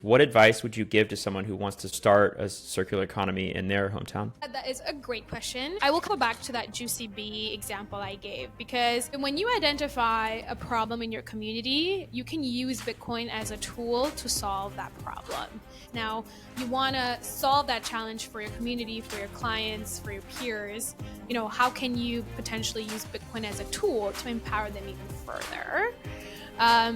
What advice would you give to someone who wants to start a circular economy in their hometown? That is a great question. I will go back to that Juicy Bee example I gave, because when you identify a problem in your community, you can use Bitcoin as a tool to solve that problem. Now, you want to solve that challenge for your community, for your clients, for your peers. How can you potentially use Bitcoin as a tool to empower them even further?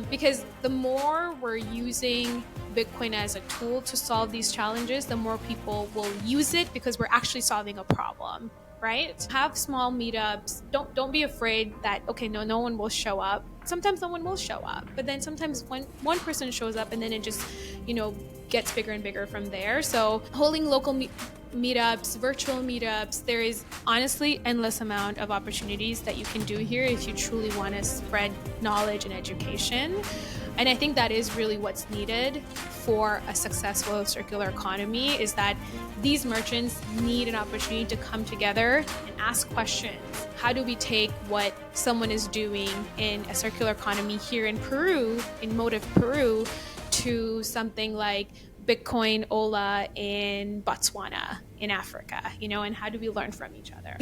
Because the more we're using Bitcoin as a tool to solve these challenges, the more people will use it because we're actually solving a problem, right? Have small meetups. Don't be afraid that, okay, no one will show up. Sometimes no one will show up, but then sometimes one person shows up and then it just, gets bigger and bigger from there. So holding local meetups, virtual meetups, there is honestly endless amount of opportunities that you can do here if you truly want to spread knowledge and education. And I think that is really what's needed for a successful circular economy, is that these merchants need an opportunity to come together and ask questions. How do we take what someone is doing in a circular economy here in Peru, in Motive Peru, to something like Bitcoin Ola in Botswana, in Africa, and how do we learn from each other?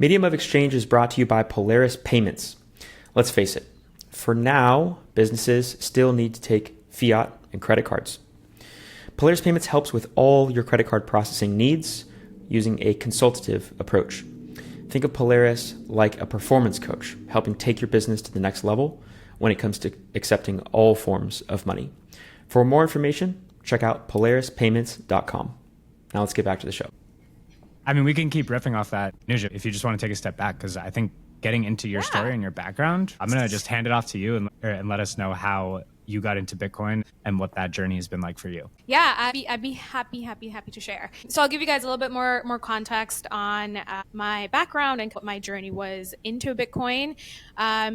Medium of Exchange is brought to you by Polaris Payments. Let's face it, for now, businesses still need to take fiat and credit cards. Polaris Payments helps with all your credit card processing needs using a consultative approach. Think of Polaris like a performance coach, helping take your business to the next level when it comes to accepting all forms of money. For more information, check out polarispayments.com. Now let's get back to the show. I mean, we can keep riffing off that, Anuja, if you just want to take a step back, because I think getting into your story and your background, I'm going to just hand it off to you and let us know how you got into Bitcoin and what that journey has been like for you. Yeah, I'd be happy to share. So I'll give you guys a little bit more context on my background and what my journey was into Bitcoin.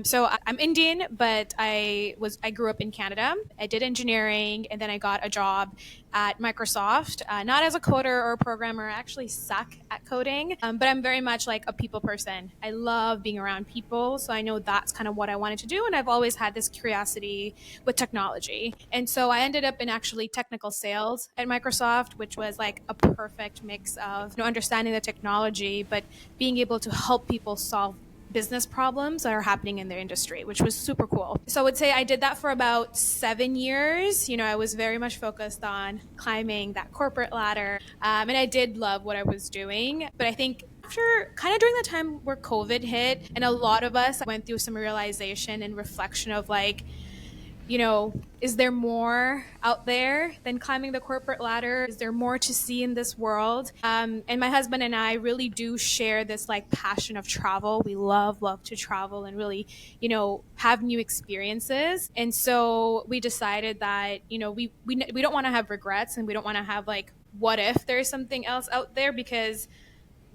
So I'm Indian, but I grew up in Canada. I did engineering, and then I got a job at Microsoft, not as a coder or a programmer. I actually suck at coding, but I'm very much like a people person. I love being around people, so I know that's kind of what I wanted to do, and I've always had this curiosity with technology. And so I ended up in actually technical sales at Microsoft, which was like a perfect mix of understanding the technology, but being able to help people solve business problems that are happening in their industry, which was super cool. So I would say I did that for about 7 years. I was very much focused on climbing that corporate ladder. And I did love what I was doing. But I think after kind of during the time where COVID hit, and a lot of us went through some realization and reflection of like, is there more out there than climbing the corporate ladder? Is there more to see in this world? And my husband and I really do share this like passion of travel. We love to travel and really, have new experiences. And so we decided that, we don't want to have regrets, and we don't want to have like, what if there's something else out there? Because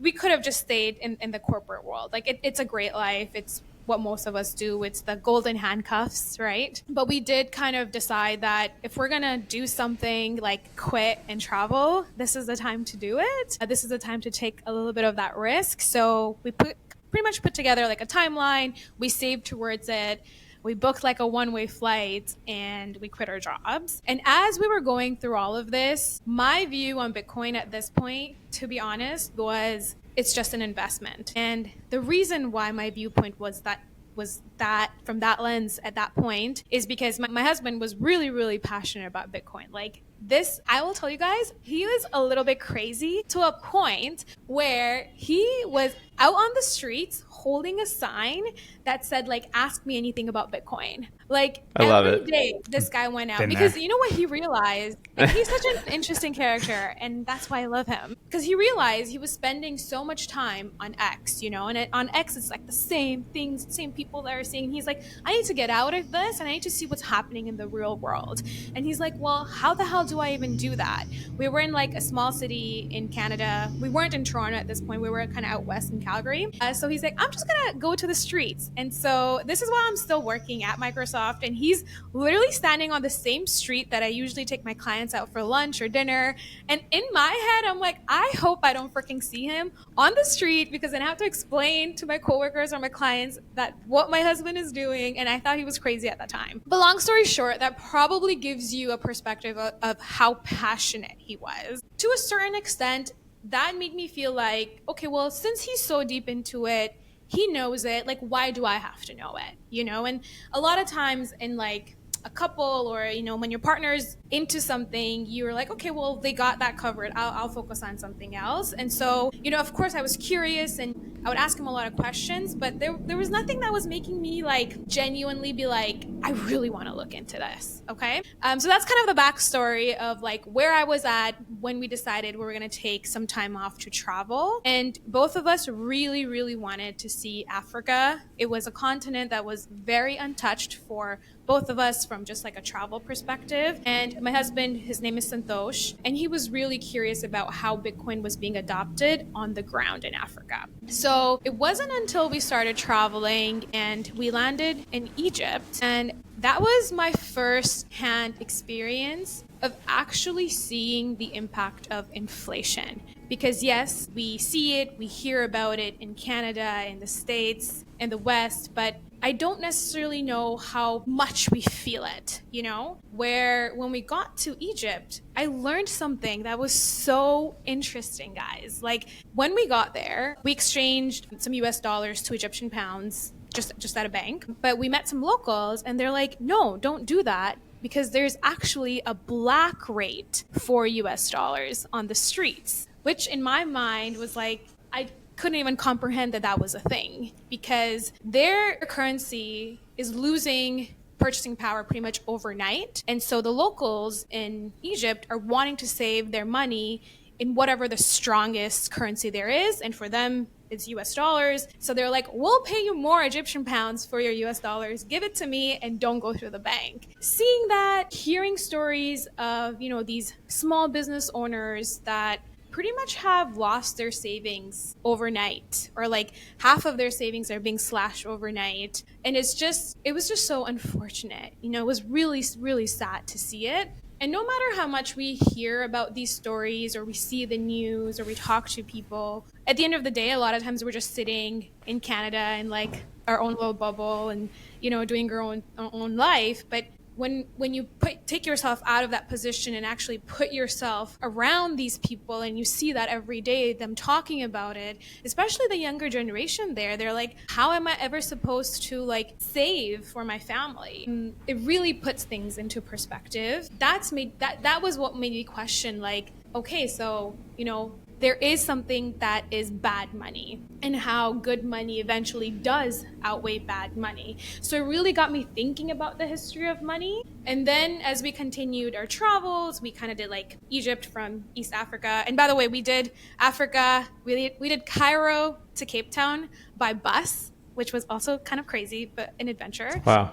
we could have just stayed in the corporate world. Like it's a great life. It's what most of us do. It's the golden handcuffs, right? But we did kind of decide that if we're gonna do something like quit and travel, this is the time to do it. This is the time to take a little bit of that risk. So we pretty much put together like a timeline. We saved towards it. We booked like a one-way flight, and we quit our jobs. And as we were going through all of this, my view on Bitcoin at this point, to be honest, was it's just an investment. And the reason why my viewpoint was that from that lens at that point is because my husband was really, really passionate about Bitcoin. Like this, I will tell you guys, he was a little bit crazy to a point where he was out on the streets holding a sign that said like, ask me anything about Bitcoin. Like every day this guy went out because you know what he realized? Like, he's such an interesting character, and that's why I love him. Because he realized he was spending so much time on X, and on X it's like the same things, same people that are saying. He's like, I need to get out of this and I need to see what's happening in the real world. And he's like, well, how the hell do I even do that? We were in like a small city in Canada. We weren't in Toronto at this point. We were kind of out west in Calgary. So he's like, I'm just going to go to the streets. And so this is while I'm still working at Microsoft. And he's literally standing on the same street that I usually take my clients out for lunch or dinner. And in my head, I'm like, I hope I don't freaking see him on the street, because then I have to explain to my coworkers or my clients that what my husband is doing. And I thought he was crazy at that time. But long story short, that probably gives you a perspective of how passionate he was. To a certain extent, that made me feel like, okay, well, since he's so deep into it, he knows it, like, why do I have to know it? You know, and a lot of times in like a couple, or, you know, when your partner's into something, you're like, okay, well, they got that covered. I'll focus on something else. And so, you know, of course I was curious and I would ask him a lot of questions, but there was nothing that was making me like genuinely be like, I really want to look into this. Okay. So that's kind of the backstory of like where I was at when we decided we were going to take some time off to travel. And both of us really, really wanted to see Africa. It was a continent that was very untouched for both of us from just like a travel perspective. And my husband, his name is Santosh, and he was really curious about how Bitcoin was being adopted on the ground in Africa. So it wasn't until we started traveling and we landed in Egypt, and that was my first-hand experience of actually seeing the impact of inflation. Because yes, we see it, we hear about it in Canada, in the States, in the West, but I don't necessarily know how much we feel it, you know? Where when we got to Egypt, I learned something that was so interesting, guys. Like when we got there, we exchanged some US dollars to Egyptian pounds just at a bank, but we met some locals and they're like, no, don't do that, because there's actually a black rate for US dollars on the streets, which in my mind was like, I couldn't even comprehend that that was a thing, because their currency is losing purchasing power pretty much overnight. And so the locals in Egypt are wanting to save their money in whatever the strongest currency there is. And for them, it's US dollars. So they're like, we'll pay you more Egyptian pounds for your US dollars. Give it to me and don't go through the bank. Seeing that, hearing stories of, you know, these small business owners that pretty much have lost their savings overnight, or like half of their savings are being slashed overnight. And it was just so unfortunate. You know, it was really, really sad to see it. And no matter how much we hear about these stories, or we see the news, or we talk to people, at the end of the day, a lot of times we're just sitting in Canada in like our own little bubble and, you know, doing our own life. But when you take yourself out of that position and actually put yourself around these people, and you see that every day, them talking about it, especially the younger generation they're like, how am I ever supposed to like save for my family? And it really puts things into perspective. That was what made me question, like, okay, so, you know, there is something that is bad money, and how good money eventually does outweigh bad money. So it really got me thinking about the history of money. And then as we continued our travels, we kind of did like Egypt from East Africa. And by the way, we did Africa, we did Cairo to Cape Town by bus, which was also kind of crazy, but an adventure. Wow.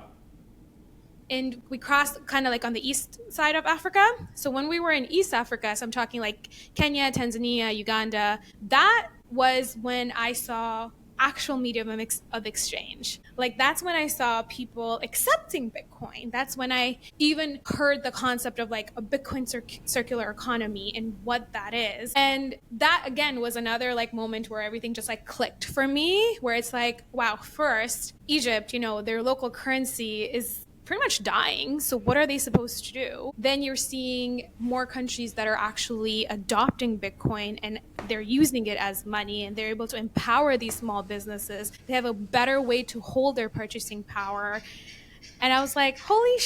And we crossed kind of like on the east side of Africa. So when we were in East Africa, so I'm talking like Kenya, Tanzania, Uganda, that was when I saw actual medium of exchange. Like that's when I saw people accepting Bitcoin. That's when I even heard the concept of like a Bitcoin circular economy and what that is. And that again was another like moment where everything just like clicked for me, where it's like, wow, first Egypt, you know, their local currency is pretty much dying. So what are they supposed to do? Then you're seeing more countries that are actually adopting Bitcoin, and they're using it as money, and they're able to empower these small businesses. They have a better way to hold their purchasing power. And I was like, holy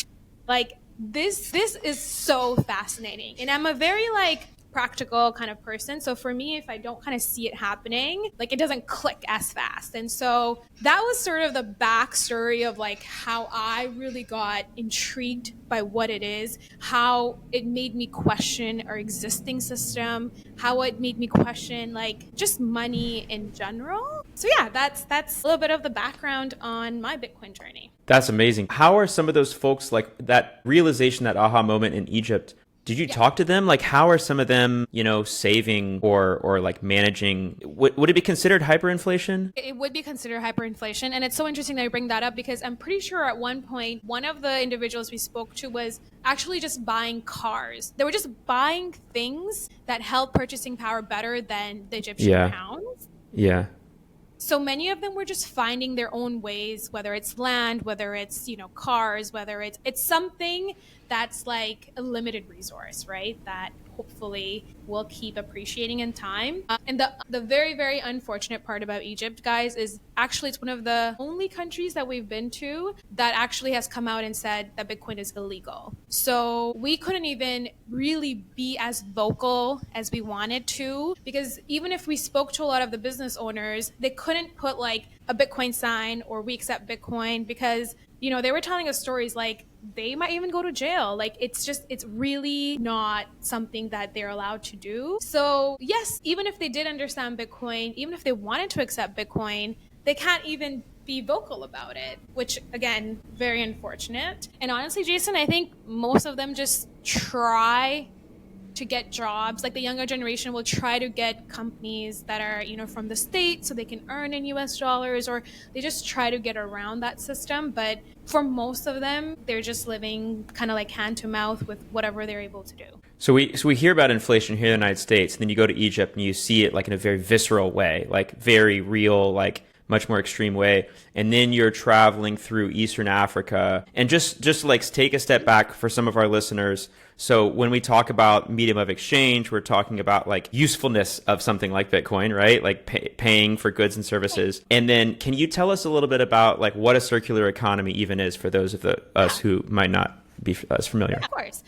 like this is so fascinating. And I'm a very like practical kind of person. So for me, if I don't kind of see it happening, like it doesn't click as fast. And so that was sort of the backstory of like how I really got intrigued by what it is, how it made me question our existing system, how it made me question like just money in general. So yeah, that's a little bit of the background on my Bitcoin journey. That's amazing. How are some of those folks, like that realization, that aha moment in Egypt, Did you talk to them? Like, how are some of them, saving or like managing? Would it be considered hyperinflation? It would be considered hyperinflation. And it's so interesting that you bring that up because I'm pretty sure at one point, one of the individuals we spoke to was actually just buying cars. They were just buying things that held purchasing power better than the Egyptian pounds. Yeah. So many of them were just finding their own ways, whether it's land, whether it's, cars, whether it's something that's like a limited resource, right? That hopefully will keep appreciating in time. And the very, very unfortunate part about Egypt, guys, is actually it's one of the only countries that we've been to that actually has come out and said that Bitcoin is illegal. So we couldn't even really be as vocal as we wanted to, because even if we spoke to a lot of the business owners, they couldn't put like a Bitcoin sign or we accept Bitcoin because they were telling us stories like they might even go to jail. Like it's really not something that they're allowed to do. So yes, even if they did understand Bitcoin, even if they wanted to accept Bitcoin, they can't even be vocal about it, which again, very unfortunate. And honestly, Jason, I think most of them just try to get jobs. Like the younger generation will try to get companies that are, from the States so they can earn in US dollars, or they just try to get around that system. But for most of them, they're just living kind of like hand to mouth with whatever they're able to do. So we hear about inflation here in the United States, and then you go to Egypt and you see it like in a very visceral way, like very real, like much more extreme way. And then you're traveling through Eastern Africa, and just like take a step back for some of our listeners. So when we talk about medium of exchange, we're talking about like usefulness of something like Bitcoin, right? Like paying for goods and services. And then can you tell us a little bit about like what a circular economy even is for those of us who might not be as familiar? Yeah, of course.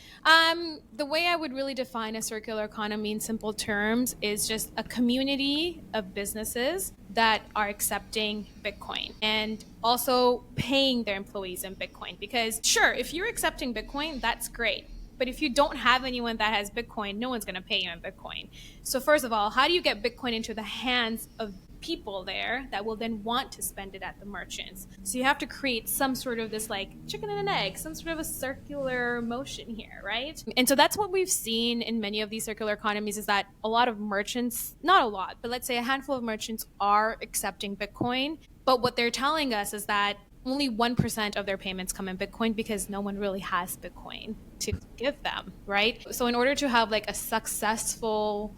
The way I would really define a circular economy in simple terms is just a community of businesses that are accepting Bitcoin and also paying their employees in Bitcoin. Because sure, if you're accepting Bitcoin, that's great. But if you don't have anyone that has Bitcoin, no one's going to pay you in Bitcoin. So first of all, how do you get Bitcoin into the hands of people there that will then want to spend it at the merchants? So you have to create some sort of this like chicken and an egg, some sort of a circular motion here, right? And so that's what we've seen in many of these circular economies is that a lot of merchants, not a lot, but let's say a handful of merchants are accepting Bitcoin. But what they're telling us is that only 1% of their payments come in Bitcoin because no one really has Bitcoin to give them, right? So in order to have like a successful,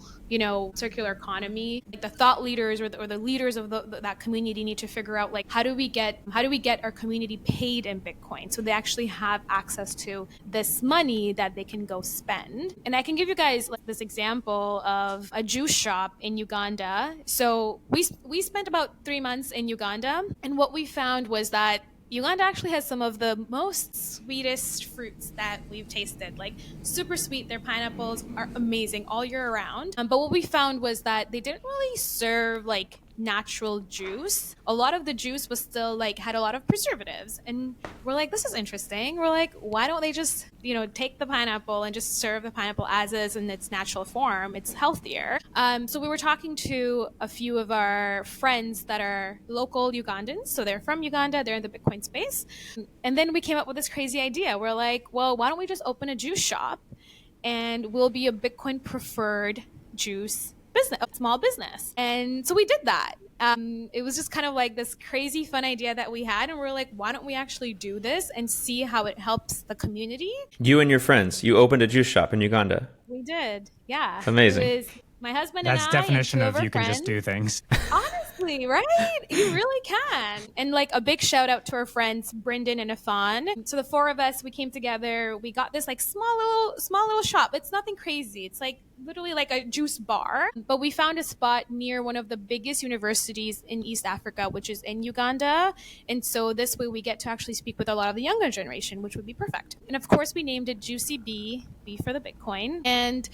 circular economy, like the thought leaders or the leaders of that community need to figure out like how do we get our community paid in Bitcoin so they actually have access to this money that they can go spend. And I can give you guys like this example of a juice shop in Uganda. So we spent about 3 months in Uganda, and what we found was that Uganda actually has some of the most sweetest fruits that we've tasted, like super sweet. Their pineapples are amazing all year round. But what we found was that they didn't really serve like natural juice. A lot of the juice was still like had a lot of preservatives, and we're like, this is interesting. We're like, why don't they just take the pineapple and just serve the pineapple as is in its natural form? It's healthier. So we were talking to a few of our friends that are local Ugandans, so they're from Uganda, they're in the Bitcoin space, and then we came up with this crazy idea. We're like, well, why don't we just open a juice shop and we'll be a Bitcoin preferred juice business, a small business. And so we did that. It was just kind of like this crazy fun idea that we had, and we're like, why don't we actually do this and see how it helps the community? You and your friends, you opened a juice shop in Uganda. We did, yeah. Amazing. It was my husband and I. That's definition and of you friends. can just do things. Honestly, right? You really can. And like a big shout out to our friends, Brendan and Afan. So the four of us, we came together. We got this like small little shop. It's nothing crazy. It's like literally like a juice bar. But we found a spot near one of the biggest universities in East Africa, which is in Uganda. And so this way we get to actually speak with a lot of the younger generation, which would be perfect. And of course, we named it Juicy B for the Bitcoin. And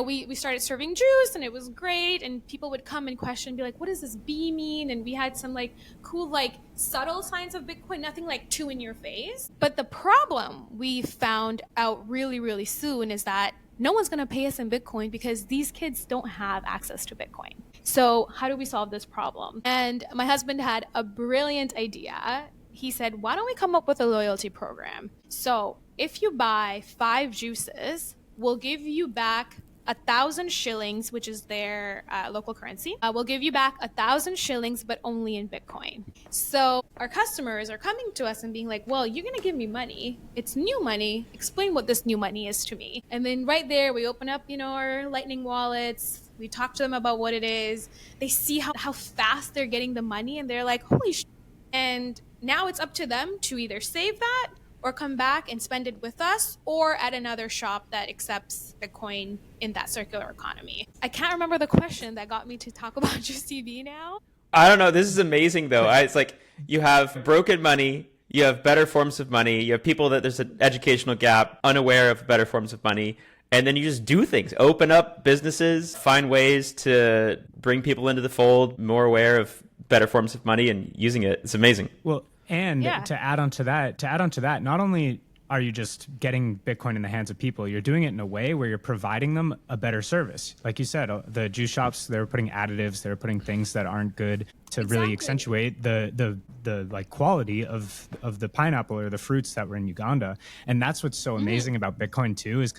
we started serving juice, and it was great, and people would come and question, be like, what does this B mean? And we had some like cool like subtle signs of Bitcoin, nothing like too in your face. But the problem we found out really, really soon is that no one's going to pay us in Bitcoin because these kids don't have access to Bitcoin. So how do we solve this problem? And my husband had a brilliant idea. he said, why don't we come up with a loyalty program? So if you buy 5 juices, we'll give you back 1,000 shillings, which is their local currency. We'll give you back 1,000 shillings, but only in Bitcoin. So our customers are coming to us and being like, well, you're going to give me money. It's new money. Explain what this new money is to me. And then right there, we open up, our Lightning wallets. We talk to them about what it is. They see how fast they're getting the money, and they're like, holy shit. And now it's up to them to either save that or come back and spend it with us or at another shop that accepts Bitcoin in that circular economy. I can't remember the question that got me to talk about GCB now. I don't know. This is amazing, though. It's like you have broken money, you have better forms of money, you have people that there's an educational gap, unaware of better forms of money, and then you just do things, open up businesses, find ways to bring people into the fold, more aware of better forms of money and using it. It's amazing. Well, and to add on to that, not only are you just getting Bitcoin in the hands of people, you're doing it in a way where you're providing them a better service. Like you said, the juice shops, they're putting additives, they're putting things that aren't good to really accentuate the like quality of the pineapple or the fruits that were in Uganda. And that's what's so amazing about Bitcoin too, is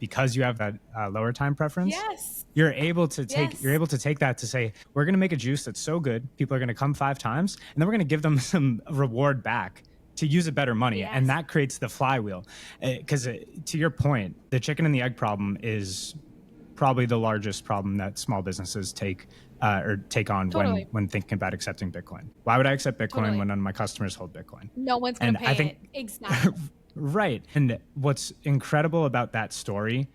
because you have that lower time preference. Yes. You're able to take that to say, we're going to make a juice that's so good, people are going to come 5 times, and then we're going to give them some reward back to use a better money. Yes. And that creates the flywheel. Because to your point, the chicken and the egg problem is probably the largest problem that small businesses take on when thinking about accepting Bitcoin. Why would I accept Bitcoin when none of my customers hold Bitcoin? No one's going to pay it. Exactly. Right. And what's incredible about that story,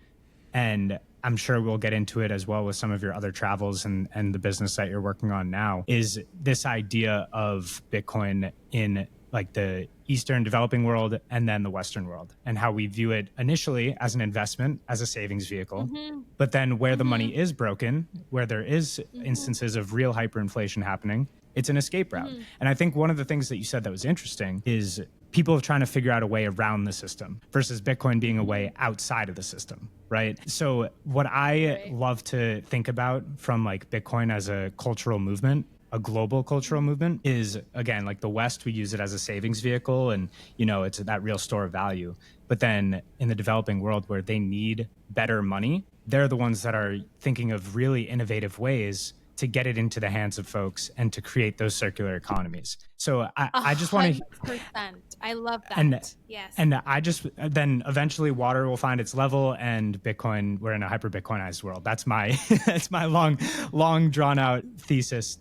and I'm sure we'll get into it as well with some of your other travels and the business that you're working on now, is this idea of Bitcoin in like the Eastern developing world and then the Western world, and how we view it initially as an investment, as a savings vehicle, but then where the money is broken, where there is instances of real hyperinflation happening, it's an escape route. And I think one of the things that you said that was interesting is people trying to figure out a way around the system versus Bitcoin being a way outside of the system, right? So what I love to think about from like Bitcoin as a cultural movement, a global cultural movement, is again, like the West, we use it as a savings vehicle and, it's that real store of value. But then in the developing world where they need better money, they're the ones that are thinking of really innovative ways to get it into the hands of folks and to create those circular economies. So I just want to... I love that. Yes. And then eventually water will find its level and Bitcoin, we're in a hyper-Bitcoinized world. That's my long drawn out thesis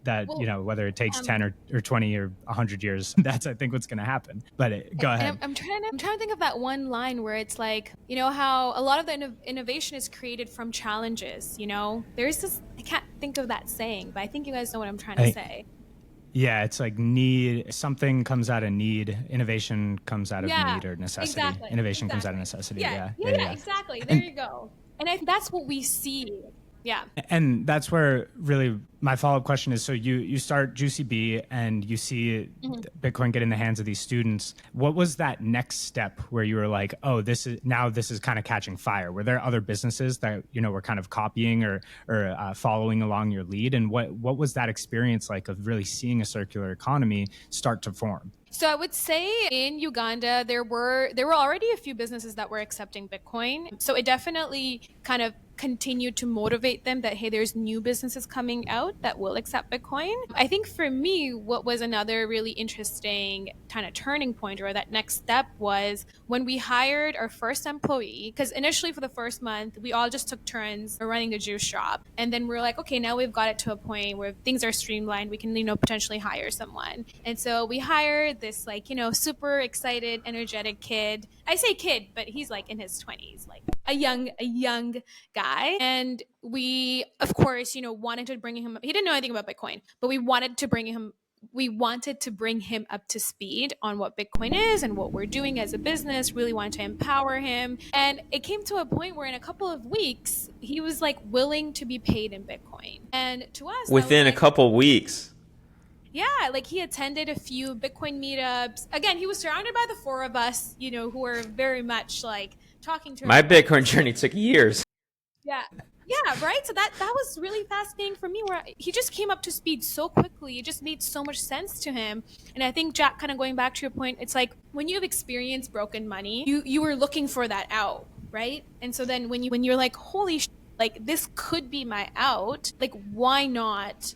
whether it takes 10 or 20 or 100 years, that's, I think, what's going to happen. But go ahead. I'm trying to think of that one line where it's like, how a lot of the innovation is created from challenges, There's this, I can't think of that saying, but I think you guys know what I'm trying to say. Yeah, it's like need, something comes out of need, innovation comes out of need or necessity. Exactly, Innovation comes out of necessity. Yeah, exactly. There you go. And I think that's what we see. Yeah. And that's where really my follow-up question is, so you start Juicy Bee and you see Bitcoin get in the hands of these students. What was that next step where you were like, oh, this is kind of catching fire? Were there other businesses that, were kind of copying or following along your lead? And what was that experience like of really seeing a circular economy start to form? So I would say in Uganda, there were already a few businesses that were accepting Bitcoin. So it definitely kind of continued to motivate them that, hey, there's new businesses coming out that will accept Bitcoin. I think for me, what was another really interesting kind of turning point or that next step was when we hired our first employee, because initially for the first month, we all just took turns running the juice shop. And then we're like, okay, now we've got it to a point where things are streamlined. We can, potentially hire someone. And so we hired this super excited, energetic kid. I say kid, but he's like in his 20s, like a young guy. And we, of course, wanted to bring him, he didn't know anything about Bitcoin, but we wanted to bring him up to speed on what Bitcoin is and what we're doing as a business, really wanted to empower him. And it came to a point where in a couple of weeks, he was like willing to be paid in Bitcoin. And to us, within a couple weeks. Yeah, like he attended a few Bitcoin meetups. Again, he was surrounded by the 4 of us, who were very much like talking to him. My Bitcoin journey took years. Yeah. Yeah, right. So that was really fascinating for me, where he just came up to speed so quickly. It just made so much sense to him. And I think, Jack, kind of going back to your point, it's like when you've experienced broken money, you were looking for that out, right? And so then when you're like, holy like this could be my out, like why not,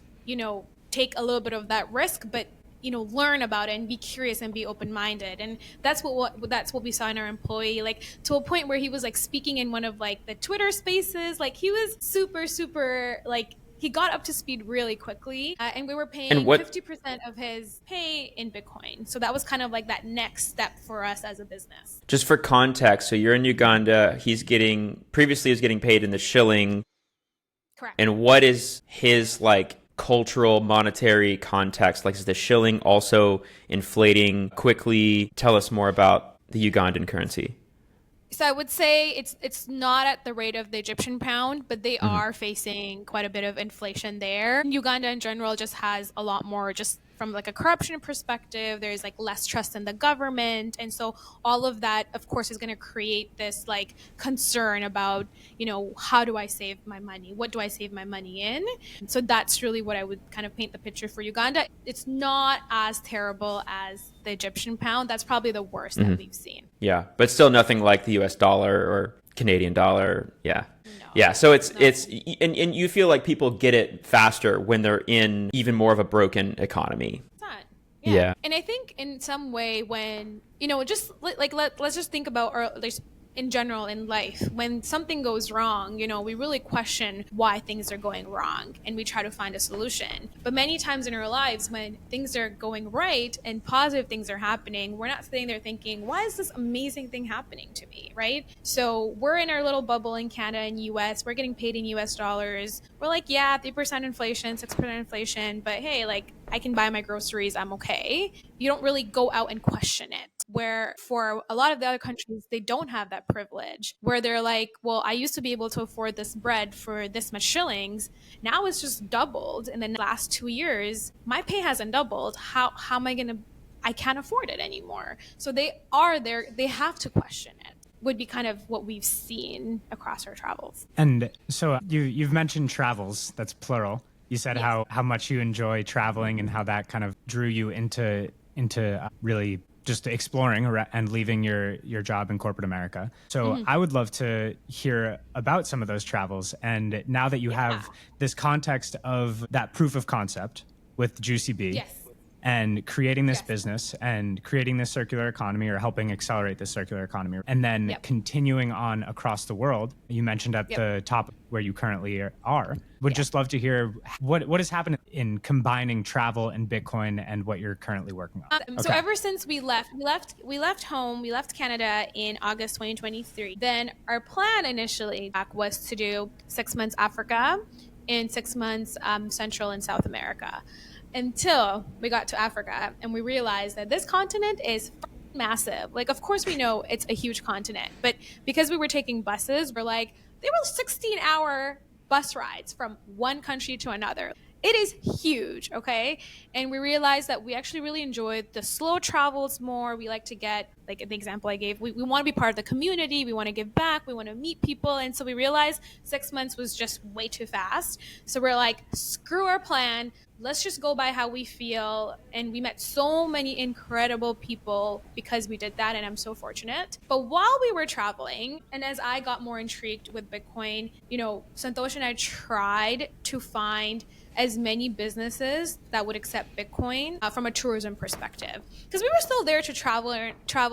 take a little bit of that risk, but learn about it and be curious and be open-minded. And that's what we saw in our employee, like to a point where he was like speaking in one of like the Twitter spaces. Like he was super like he got up to speed really quickly, and we were And paying what 50% of his pay in Bitcoin. So that was kind of like that next step for us as a business. Just for context, so you're in Uganda, previously he was getting paid in the shilling. Correct. And what is his like cultural monetary context? Like, is the shilling also inflating quickly? Tell us more about the Ugandan currency. So I would say it's not at the rate of the Egyptian pound, but they are facing quite a bit of inflation there. Uganda in general just has a lot more, just from like a corruption perspective. There's like less trust in the government, and so all of that, of course, is going to create this like concern about, how do I save my money? What do I save my money in? So that's really what I would kind of paint the picture for Uganda. It's not as terrible as the Egyptian pound. That's probably the worst that we've seen. Yeah, but still nothing like the US dollar or Canadian dollar. Yeah. No. Yeah, so it's and you feel like people get it faster when they're in even more of a broken economy. It's not. Yeah. And I think in some way when, just like let's just think about, or like in general in life, when something goes wrong, we really question why things are going wrong and we try to find a solution. But many times in our lives, when things are going right and positive things are happening, we're not sitting there thinking, why is this amazing thing happening to me, right? So we're in our little bubble in Canada and US, we're getting paid in US dollars. We're like, yeah, 3% inflation, 6% inflation, but hey, like I can buy my groceries, I'm okay. You don't really go out and question it. Where for a lot of the other countries, they don't have that privilege, where they're like, well, I used to be able to afford this bread for this much shillings. Now it's just doubled. And then the last 2 years, my pay hasn't doubled. How am I going to, I can't afford it anymore. So they are there. They have to question it. Would be kind of what we've seen across our travels. And so you've mentioned travels, that's plural. You said Yes. how much you enjoy traveling and how that kind of drew you into really just exploring and leaving your job in corporate America. So I would love to hear about some of those travels. And now that you have this context of that proof of concept with Juicy Bee, Yes. and creating this business and creating this circular economy, or helping accelerate this circular economy, and then continuing on across the world. You mentioned at the top where you currently are. Would just love to hear what has happened in combining travel and Bitcoin and what you're currently working on. So ever since we left home, we left Canada in August 2023. Then our plan initially was to do 6 months Africa and 6 months Central and South America, until we got to Africa and we realized that this continent is massive. Like, of course we know it's a huge continent, but because we were taking buses, we're like, they were 16-hour bus rides from one country to another. It is huge, okay? And we realized that we actually really enjoyed the slow travels more. We like to get, like the example I gave, we want to be part of the community. We want to give back. We want to meet people. And so we realized 6 months was just way too fast. So we're like, screw our plan. Let's just go by how we feel. And we met so many incredible people because we did that, and I'm so fortunate. But while we were traveling, and as I got more intrigued with Bitcoin, Santosh and I tried to find as many businesses that would accept Bitcoin from a tourism perspective, because we were still there to travel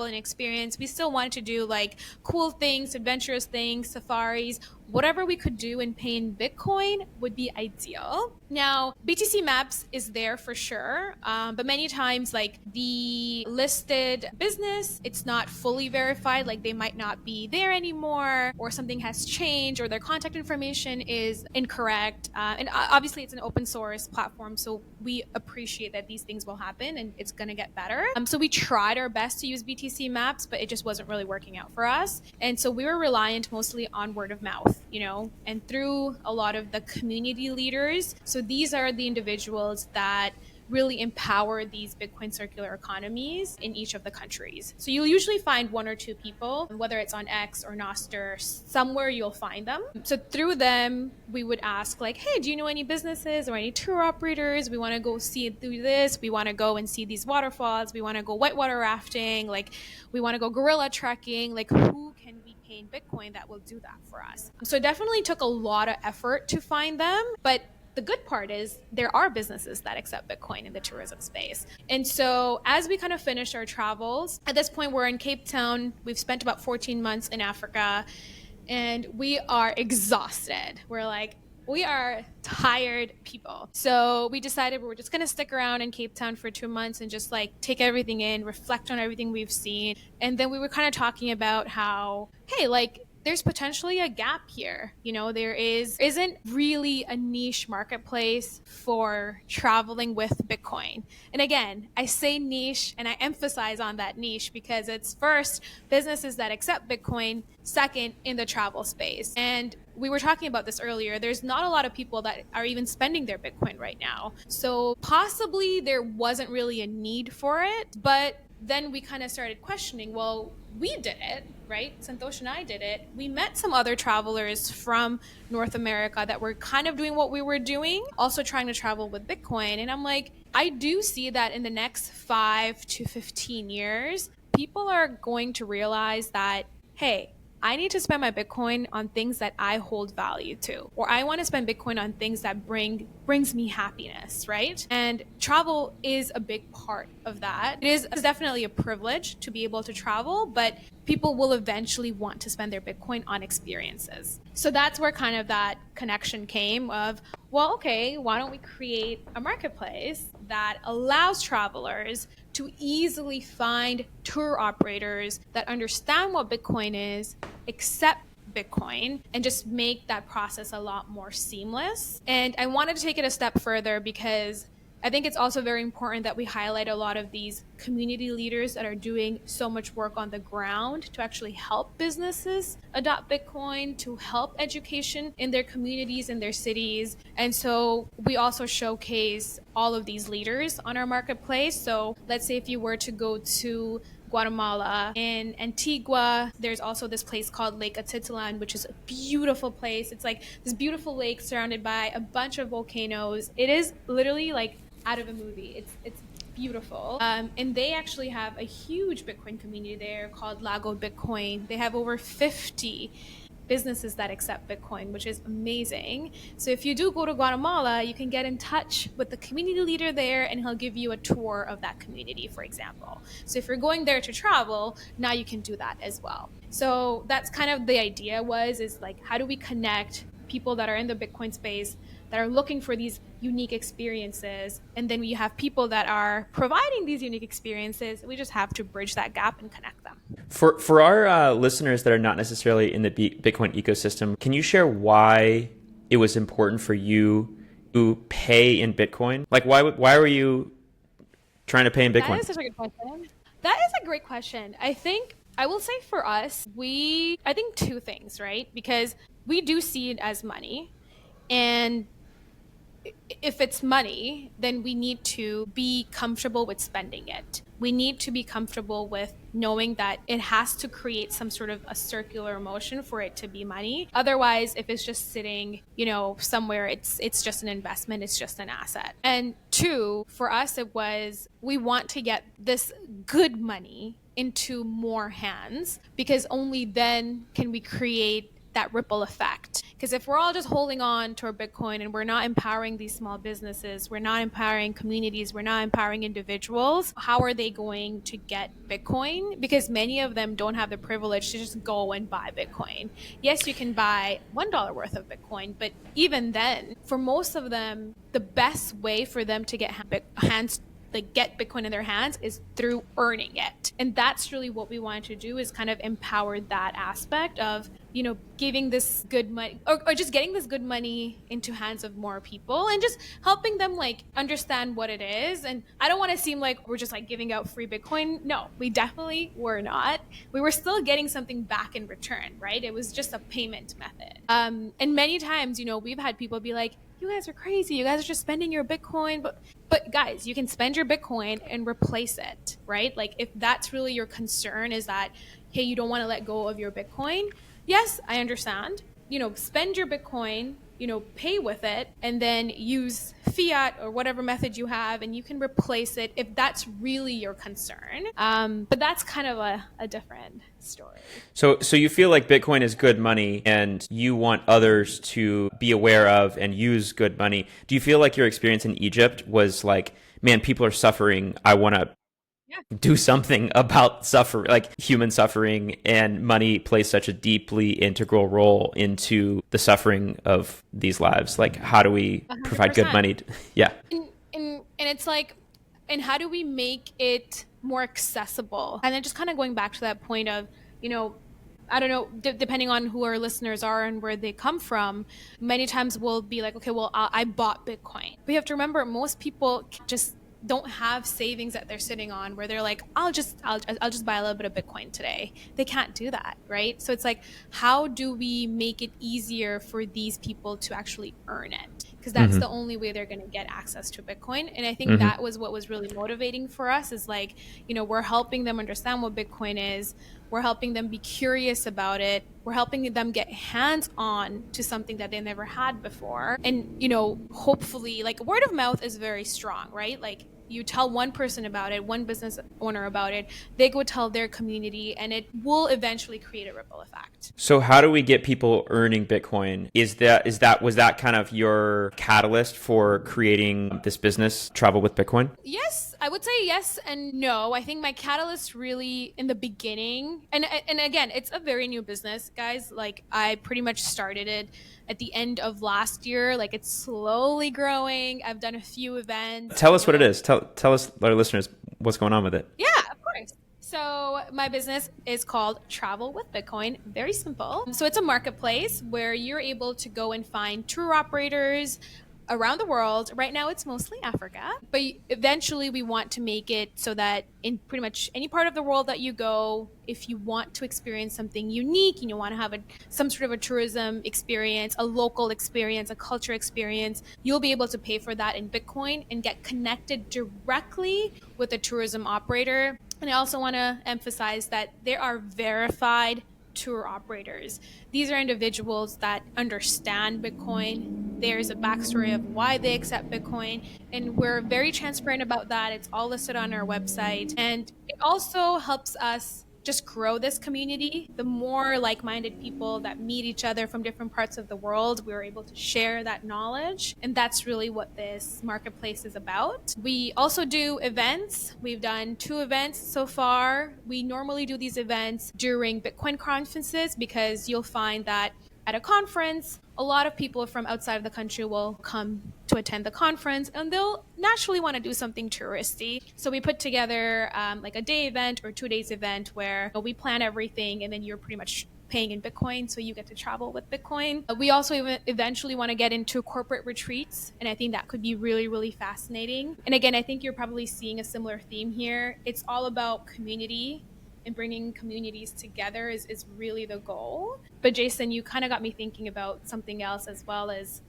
and experience. We still wanted to do like cool things, adventurous things, safaris. Whatever we could do and pay in Bitcoin would be ideal. Now, BTC Maps is there for sure, but many times, like the listed business, it's not fully verified. Like they might not be there anymore, or something has changed, or their contact information is incorrect. And obviously, it's an open source platform, so we appreciate that these things will happen and it's going to get better. So we tried our best to use BTC Maps, but it just wasn't really working out for us. And so we were reliant mostly on word of mouth, and through a lot of the community leaders. So these are the individuals that really empower these Bitcoin circular economies in each of the countries. So you'll usually find one or two people, whether it's on X or Nostr, somewhere you'll find them. So through them, we would ask like, hey, do you know any businesses or any tour operators? We want to go see through this. We want to go and see these waterfalls. We want to go whitewater rafting. Like we want to go gorilla trekking. Like who can we pay in Bitcoin that will do that for us? So it definitely took a lot of effort to find them, but the good part is there are businesses that accept Bitcoin in the tourism space. And so as we kind of finished our travels, at this point, we're in Cape Town. We've spent about 14 months in Africa and we are exhausted. We're like, we are tired people. So we decided we're just going to stick around in Cape Town for 2 months and just like take everything in, reflect on everything we've seen. And then we were kind of talking about how, hey, like, there's potentially a gap here. You know, there isn't really a niche marketplace for traveling with Bitcoin. And again, I say niche and I emphasize on that niche because it's first businesses that accept Bitcoin, second in the travel space. And we were talking about this earlier. There's not a lot of people that are even spending their Bitcoin right now. So possibly there wasn't really a need for it, but then we kind of started questioning, well, we did it, right? Santosh and I did it. We met some other travelers from North America that were kind of doing what we were doing, also trying to travel with Bitcoin. And I'm like, I do see that in the next 5 to 15 years, people are going to realize that, hey, I need to spend my Bitcoin on things that I hold value to, or I want to spend Bitcoin on things that brings me happiness, right? And travel is a big part of that. It is definitely a privilege to be able to travel, but people will eventually want to spend their Bitcoin on experiences. So that's where kind of that connection came of, well, okay, why don't we create a marketplace that allows travelers to easily find tour operators that understand what Bitcoin is, accept Bitcoin, and just make that process a lot more seamless. And I wanted to take it a step further because I think it's also very important that we highlight a lot of these community leaders that are doing so much work on the ground to actually help businesses adopt Bitcoin, to help education in their communities, in their cities. And so we also showcase all of these leaders on our marketplace. So let's say if you were to go to Guatemala. In Antigua, there's also this place called Lake Atitlan, which is a beautiful place. It's like this beautiful lake surrounded by a bunch of volcanoes. It is literally like out of a movie. It's beautiful. And they actually have a huge Bitcoin community there called Lago Bitcoin. They have over 50 businesses that accept Bitcoin, which is amazing. So if you do go to Guatemala, you can get in touch with the community leader there and he'll give you a tour of that community, for example. So if you're going there to travel, now you can do that as well. So that's kind of the idea is like, how do we connect people that are in the Bitcoin space that are looking for these unique experiences, and then we have people that are providing these unique experiences. We just have to bridge that gap and connect them. For our listeners that are not necessarily in the Bitcoin ecosystem, can you share why it was important for you to pay in Bitcoin? Like, why were you trying to pay in Bitcoin? That is such a good question. That is a great question. I will say for us, I think two things, right? Because we do see it as money, and if it's money, then we need to be comfortable with spending it. We need to be comfortable with knowing that it has to create some sort of a circular motion for it to be money. Otherwise, if it's just sitting, somewhere, it's just an investment, it's just an asset. And two, for us, we want to get this good money into more hands, because only then can we create that ripple effect. Because if we're all just holding on to our Bitcoin and we're not empowering these small businesses, we're not empowering communities, we're not empowering individuals, how are they going to get Bitcoin? Because many of them don't have the privilege to just go and buy Bitcoin. Yes, you can buy $1 worth of Bitcoin, but even then, for most of them, the best way for them to get get Bitcoin in their hands is through earning it. And that's really what we wanted to do, is kind of empower that aspect of, giving this good money or just getting this good money into hands of more people and just helping them understand what it is. And I don't want to seem like we're just giving out free Bitcoin. No, we definitely were not. We were still getting something back in return, right? It was just a payment method. And many times, we've had people be like, you guys are crazy. You guys are just spending your Bitcoin. But guys, you can spend your Bitcoin and replace it, right? Like if that's really your concern is that, hey, you don't want to let go of your Bitcoin. Yes, I understand. Spend your Bitcoin, pay with it, and then use fiat or whatever method you have, and you can replace it if that's really your concern. But that's kind of a different story. So you feel like Bitcoin is good money and you want others to be aware of and use good money. Do you feel like your experience in Egypt was like, man, people are suffering. I want to do something about like human suffering, and money plays such a deeply integral role into the suffering of these lives. Like, how do we 100%. Provide good money? Yeah. And it's like, and how do we make it more accessible? And then just kind of going back to that point of, I don't know, depending on who our listeners are and where they come from, many times we'll be like, okay, well, I bought Bitcoin. But you have to remember, most people just don't have savings that they're sitting on where they're like, I'll just buy a little bit of Bitcoin today. They can't do that, right? So it's like, how do we make it easier for these people to actually earn it? Because that's the only way they're going to get access to Bitcoin. And I think that was what was really motivating for us, is like, we're helping them understand what Bitcoin is. We're helping them be curious about it. We're helping them get hands on to something that they never had before. And, hopefully, like, word of mouth is very strong, right? Like, you tell one person about it, one business owner about it, they go tell their community, and it will eventually create a ripple effect. So how do we get people earning Bitcoin? Was that kind of your catalyst for creating this business, Travel with Bitcoin? Yes, I would say yes and no. I think my catalyst really in the beginning, and again, it's a very new business, guys. Like, I pretty much started it at the end of last year. Like, it's slowly growing. I've done a few events. Tell us what it is. Tell us, our listeners, what's going on with it. Yeah, of course. So my business is called Travel with Bitcoin. Very simple. So it's a marketplace where you're able to go and find tour operators around the world. Right now it's mostly Africa, but eventually we want to make it so that in pretty much any part of the world that you go, if you want to experience something unique and you want to have some sort of a tourism experience, a local experience, a culture experience, you'll be able to pay for that in Bitcoin and get connected directly with a tourism operator. And I also want to emphasize that there are verified tour operators. These are individuals that understand Bitcoin. There's a backstory of why they accept Bitcoin, and we're very transparent about that. It's all listed on our website, and it also helps us just grow this community. The more like-minded people that meet each other from different parts of the world, we're able to share that knowledge. And that's really what this marketplace is about. We also do events. We've done 2 events so far. We normally do these events during Bitcoin conferences, because you'll find that at a conference, a lot of people from outside of the country will come to attend the conference, and they'll naturally want to do something touristy. So we put together like a day event or 2 days event where we plan everything, and then you're pretty much paying in Bitcoin, so you get to travel with Bitcoin. We also eventually want to get into corporate retreats, and I think that could be really, really fascinating. And again, I think you're probably seeing a similar theme here. It's all about community, and bringing communities together is really the goal. But Jason, you kind of got me thinking about something else as well, as,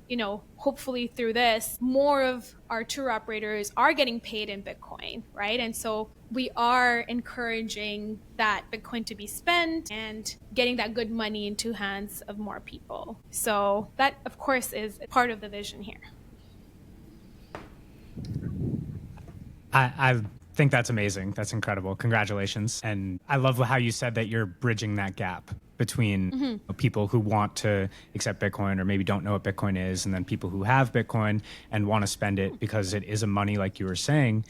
hopefully through this, more of our tour operators are getting paid in Bitcoin, right? And so we are encouraging that Bitcoin to be spent and getting that good money into hands of more people. So that, of course, is part of the vision here. I think that's amazing. That's incredible. Congratulations. And I love how you said that you're bridging that gap between people who want to accept Bitcoin or maybe don't know what Bitcoin is, and then people who have Bitcoin and want to spend it because it is a money, like you were saying.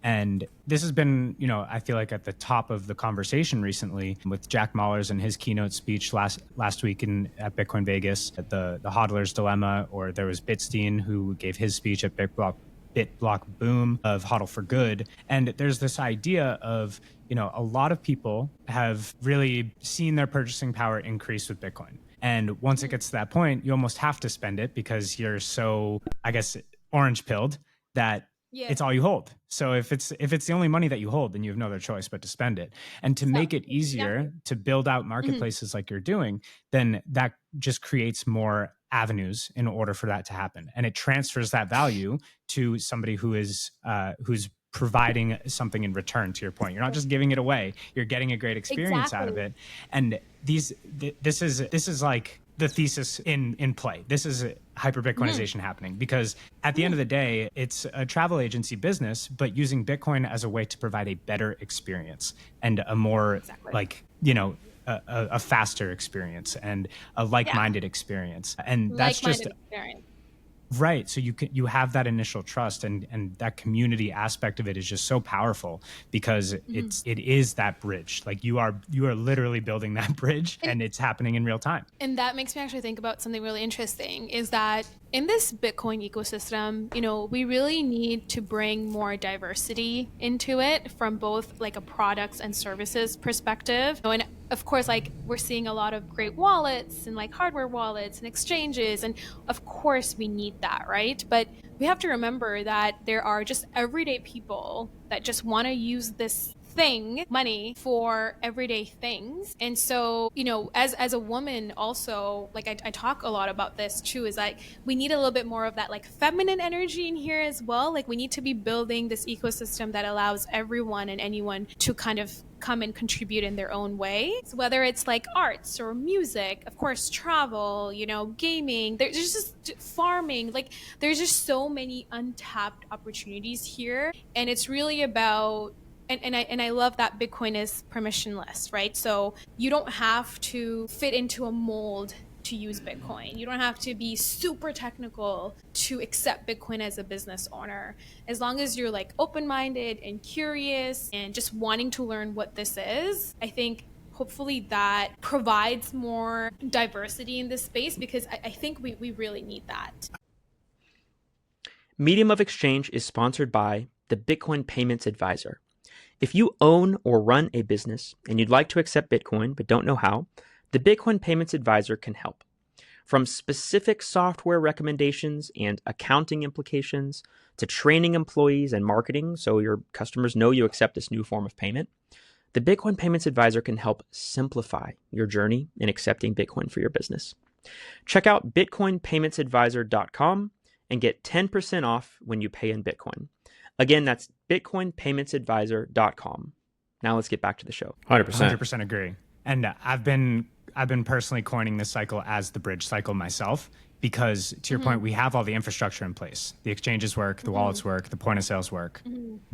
And this has been, I feel like at the top of the conversation recently with Jack Mallers and his keynote speech last week at Bitcoin Vegas, at the hodler's dilemma, or there was Bitstein who gave his speech at BitBlock Boom of HODL for Good. And there's this idea of, a lot of people have really seen their purchasing power increase with Bitcoin. And once it gets to that point, you almost have to spend it because you're so, I guess, orange pilled that Yeah. it's all you hold. So if it's the only money that you hold, then you have no other choice but to spend it. And to make it easier to build out marketplaces like you're doing, then that just creates more avenues in order for that to happen. And it transfers that value to somebody who's providing something in return. To your point, you're not just giving it away, you're getting a great experience out of it. And this is like the thesis in play. This is hyper Bitcoinization happening, because at the end of the day, it's a travel agency business, but using Bitcoin as a way to provide a better experience and a more like, you know, a faster experience and a like-minded experience. And that's just experience. Right. So you have that initial trust, and that community aspect of it is just so powerful, because it is that bridge. Like you are literally building that bridge, and it's happening in real time. And that makes me actually think about something really interesting, is that in this Bitcoin ecosystem, you know, we really need to bring more diversity into it from both like a products and services perspective. And of course, like we're seeing a lot of great wallets and like hardware wallets and exchanges. And of course we need that, right? But we have to remember that there are just everyday people that just want to use this thing, money, for everyday things. And so, you know, as a woman also, like I talk a lot about this too, is like we need a little bit more of that like feminine energy in here as well. Like we need to be building this ecosystem that allows everyone and anyone to kind of come and contribute in their own way. So whether it's like arts or music, of course, travel, you know, gaming, there's just farming, like there's just so many untapped opportunities here. And it's really about and I love that Bitcoin is permissionless, right? So you don't have to fit into a mold to use Bitcoin. You don't have to be super technical to accept Bitcoin as a business owner. As long as you're like open-minded and curious and just wanting to learn what this is, I think hopefully that provides more diversity in this space, because I think we really need that. Medium of Exchange is sponsored by the Bitcoin Payments Advisor. If you own or run a business and you'd like to accept Bitcoin but don't know how, the Bitcoin Payments Advisor can help. From specific software recommendations and accounting implications to training employees and marketing so your customers know you accept this new form of payment, the Bitcoin Payments Advisor can help simplify your journey in accepting Bitcoin for your business. Check out bitcoinpaymentsadvisor.com and get 10% off when you pay in Bitcoin. Again, that's bitcoinpaymentsadvisor.com. Now let's get back to the show. 100% agree. And I've been personally coining this cycle as the bridge cycle myself, because to your point, we have all the infrastructure in place. The exchanges work, the wallets work, the point of sales work.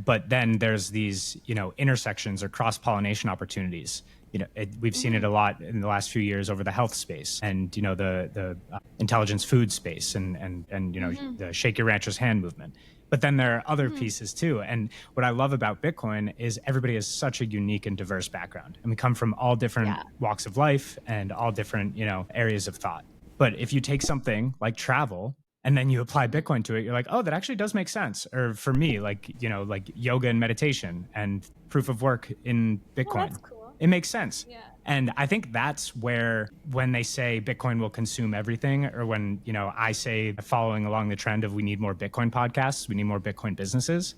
But then there's these, you know, intersections or cross-pollination opportunities. You know, we've seen it a lot in the last few years over the health space, and you know the intelligence food space, and you know the Shake Your Rancher's Hand movement. But then there are other pieces too. And what I love about Bitcoin is everybody has such a unique and diverse background, and we come from all different walks of life and all different, you know, areas of thought. But if you take something like travel and then you apply Bitcoin to it, you're like, oh, that actually does make sense. Or for me, like, you know, like yoga and meditation and proof of work in Bitcoin. Oh, that's cool. It makes sense. Yeah. And I think that's where, when they say Bitcoin will consume everything, or when, you know, I say, following along the trend of we need more Bitcoin podcasts, we need more Bitcoin businesses,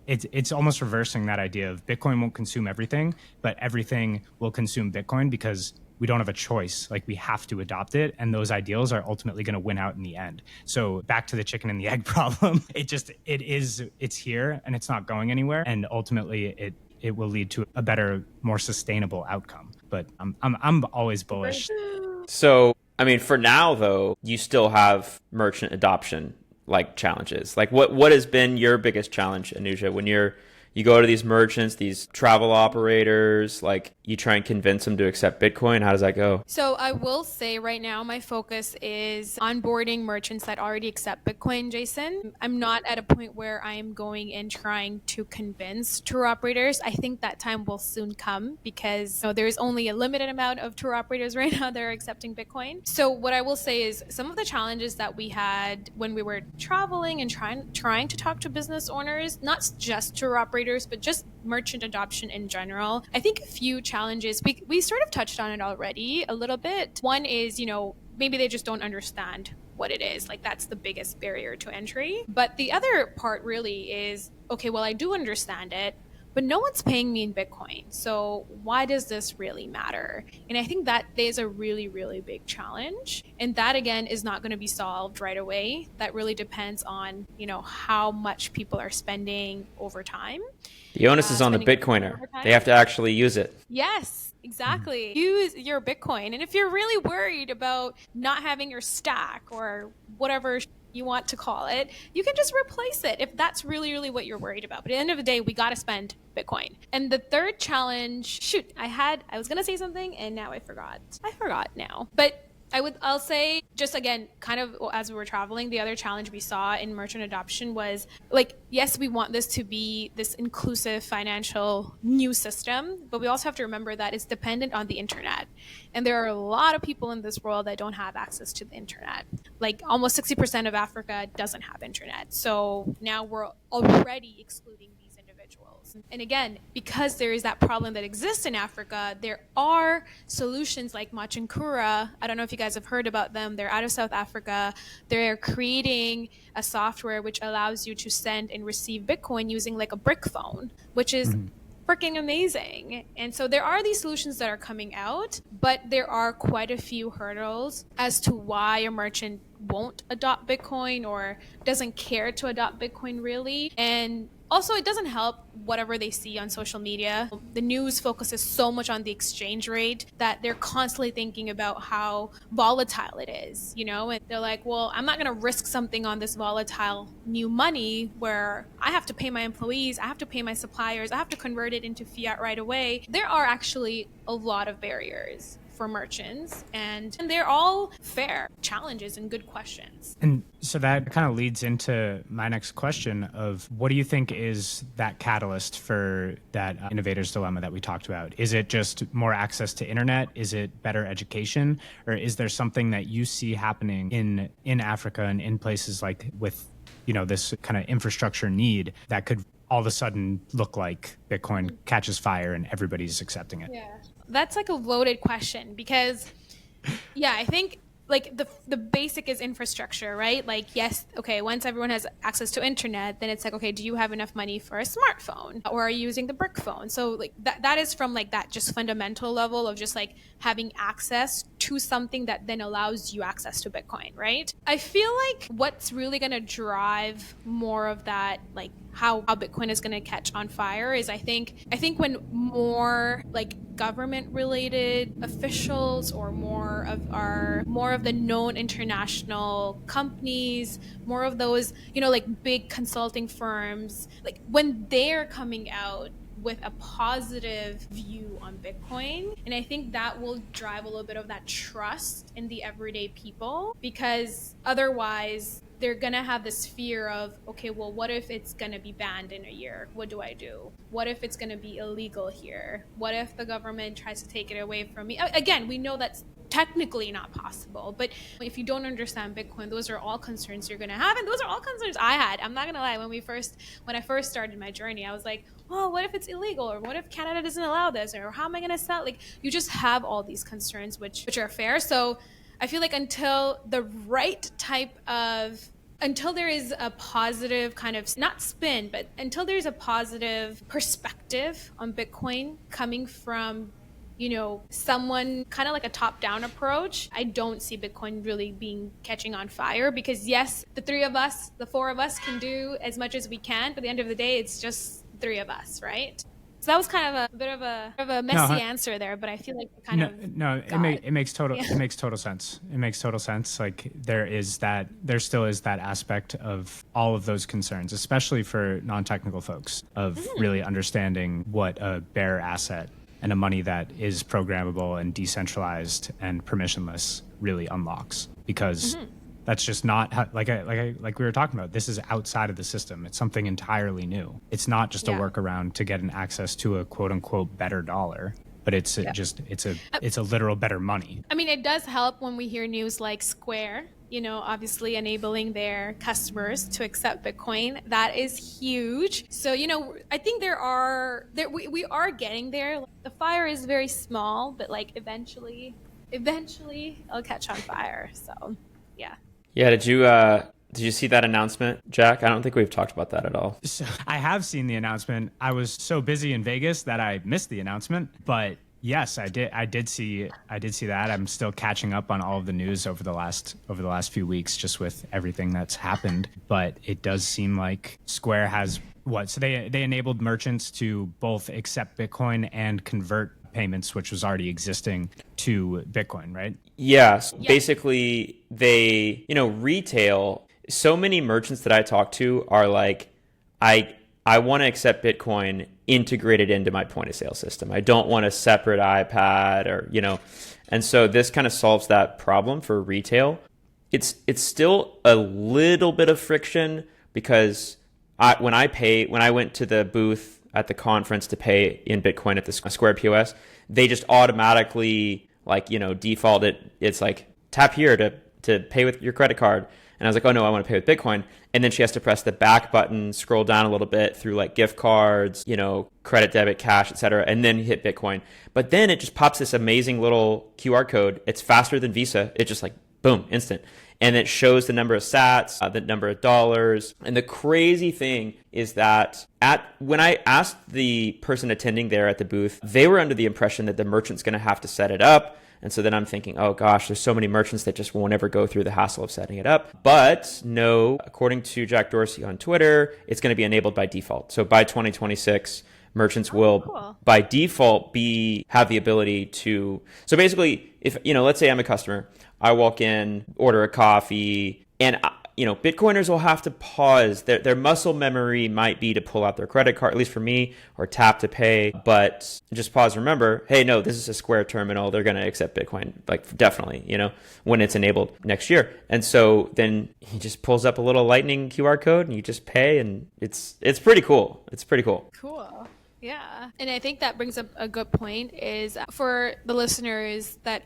it's almost reversing that idea of Bitcoin won't consume everything, but everything will consume Bitcoin, because we don't have a choice. Like, we have to adopt it, and those ideals are ultimately going to win out in the end. So back to the chicken and the egg problem, it's here and it's not going anywhere, and ultimately it will lead to a better, more sustainable outcome. But I'm always bullish. So, I mean, for now though, you still have merchant adoption like challenges. Like what has been your biggest challenge, Anuja, when you go to these merchants, these travel operators, like you try and convince them to accept Bitcoin? How does that go? So I will say right now, my focus is onboarding merchants that already accept Bitcoin, Jason. I'm not at a point where I am going and trying to convince tour operators. I think that time will soon come, because there's only a limited amount of tour operators right now that are accepting Bitcoin. So what I will say is some of the challenges that we had when we were traveling and trying to talk to business owners, not just tour operators, but just merchant adoption in general. I think a few challenges, we sort of touched on it already a little bit. One is, maybe they just don't understand what it is. Like that's the biggest barrier to entry. But the other part really is, okay, well, I do understand it, but no one's paying me in Bitcoin. So why does this really matter? And I think that is a really, really big challenge. And that again is not going to be solved right away. That really depends on, how much people are spending over time. The onus is on the Bitcoiner. They have to actually use it. Yes, exactly. Use your Bitcoin. And if you're really worried about not having your stack or whatever you want to call it, you can just replace it if that's really, really what you're worried about. But at the end of the day, we got to spend Bitcoin. And the third challenge, I was going to say something and now I forgot. I forgot now. But I'll say, just again, kind of as we were traveling, the other challenge we saw in merchant adoption was like, yes, we want this to be this inclusive financial new system, but we also have to remember that it's dependent on the internet. And there are a lot of people in this world that don't have access to the internet. Like almost 60% of Africa doesn't have internet. So now we're already excluding these individuals. And again, because there is that problem that exists in Africa, there are solutions like Machinkura. I don't know if you guys have heard about them. They're out of South Africa. They're creating a software which allows you to send and receive Bitcoin using like a brick phone, which is freaking amazing. And so there are these solutions that are coming out, but there are quite a few hurdles as to why a merchant won't adopt Bitcoin or doesn't care to adopt Bitcoin really. And also, it doesn't help whatever they see on social media. The news focuses so much on the exchange rate that they're constantly thinking about how volatile it is, and they're like, well, I'm not going to risk something on this volatile new money where I have to pay my employees, I have to pay my suppliers, I have to convert it into fiat right away. There are actually a lot of barriers for merchants, and they're all fair challenges and good questions. And so that kind of leads into my next question of what do you think is that catalyst for that innovator's dilemma that we talked about? Is it just more access to internet? Is it better education? Or is there something that you see happening in Africa and in places like with, this kind of infrastructure need that could all of a sudden look like Bitcoin catches fire and everybody's accepting it? Yeah. That's like a loaded question because, I think like the basic is infrastructure, right? Like, yes, okay, once everyone has access to internet, then it's like, okay, do you have enough money for a smartphone or are you using the brick phone? So like that is from like that just fundamental level of just like having access to something that then allows you access to Bitcoin, right? I feel like what's really going to drive more of that, like how Bitcoin is going to catch on fire is I think when more like government related officials or more of the known international companies, more of those, like big consulting firms, like when they're coming out with a positive view on Bitcoin. And I think that will drive a little bit of that trust in the everyday people, because otherwise they're going to have this fear of, okay, well, what if it's going to be banned in a year? What do I do? What if it's going to be illegal here? What if the government tries to take it away from me? Again, we know that's technically not possible, but if you don't understand Bitcoin, those are all concerns you're going to have, and those are all concerns I had. I'm not going to lie, when I first started my journey, I was like, well, what if it's illegal, or what if Canada doesn't allow this, or how am I going to sell? Like, you just have all these concerns which are fair. So I feel like until there is a positive kind of, not spin, but until there's a positive perspective on Bitcoin coming from, someone kind of like a top-down approach, I don't see Bitcoin really catching on fire, because yes, the four of us can do as much as we can, but at the end of the day, it's just three of us, right? So that was kind of a bit of a messy answer there, but I feel like it makes total sense. It makes total sense. Like there still is that aspect of all of those concerns, especially for non-technical folks, of really understanding what a bearer asset and a money that is programmable and decentralized and permissionless really unlocks, because that's just not how, like we were talking about. This is outside of the system. It's something entirely new. It's not just a workaround to get an access to a quote unquote better dollar, but it's a literal better money. I mean, it does help when we hear news like Square, obviously enabling their customers to accept Bitcoin. That is huge. So, I think we are getting there. The fire is very small, but like eventually it'll catch on fire. So, yeah. Yeah, did you see that announcement, Jack? I don't think we've talked about that at all. So I have seen the announcement. I was so busy in Vegas that I missed the announcement, but yes, I did. I did see that. I'm still catching up on all of the news over the last few weeks, just with everything that's happened. But it does seem like Square has what? So they enabled merchants to both accept Bitcoin and convert payments, which was already existing, to Bitcoin, right? Yes. Basically, they, retail, so many merchants that I talk to are like, I want to accept Bitcoin integrated into my point of sale system. I don't want a separate iPad and so this kind of solves that problem for retail. It's still a little bit of friction because when I went to the booth at the conference to pay in Bitcoin at the Square POS, they just automatically default it. It's like tap here to pay with your credit card. And I was like, oh no, I want to pay with Bitcoin. And then she has to press the back button, scroll down a little bit through like gift cards, credit, debit, cash, etc., and then hit Bitcoin. But then it just pops this amazing little QR code. It's faster than Visa. It's just like boom, instant. And it shows the number of sats, the number of dollars. And the crazy thing is that when I asked the person attending there at the booth, they were under the impression that the merchant's going to have to set it up. And so then I'm thinking, oh gosh, there's so many merchants that just won't ever go through the hassle of setting it up. But no, according to Jack Dorsey on Twitter, it's going to be enabled by default. So by 2026, merchants will by default have the ability to. So basically, if let's say I'm a customer, I walk in, order a coffee, and Bitcoiners will have to pause. Their muscle memory might be to pull out their credit card, at least for me, or tap to pay. But just pause. Remember, hey, no, this is a Square terminal. They're going to accept Bitcoin, like definitely, when it's enabled next year. And so then he just pulls up a little Lightning QR code, and you just pay, and it's pretty cool. It's pretty cool. Cool. Yeah. And I think that brings up a good point is for the listeners that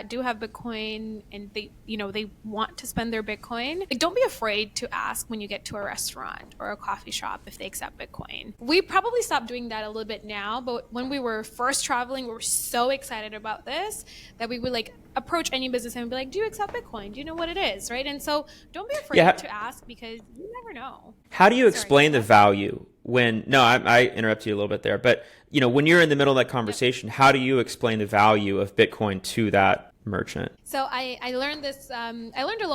do have Bitcoin and they want to spend their Bitcoin, like, don't be afraid to ask when you get to a restaurant or a coffee shop if they accept Bitcoin. We probably stopped doing that a little bit now, but when we were first traveling, we were so excited about this that we would approach any business and be like, do you accept Bitcoin? Do you know what it is? Right. And so don't be afraid to ask because you never know. How do you explain the value I interrupted you a little bit there, but when you're in the middle of that conversation, how do you explain the value of Bitcoin to that merchant? So I learned this. I learned a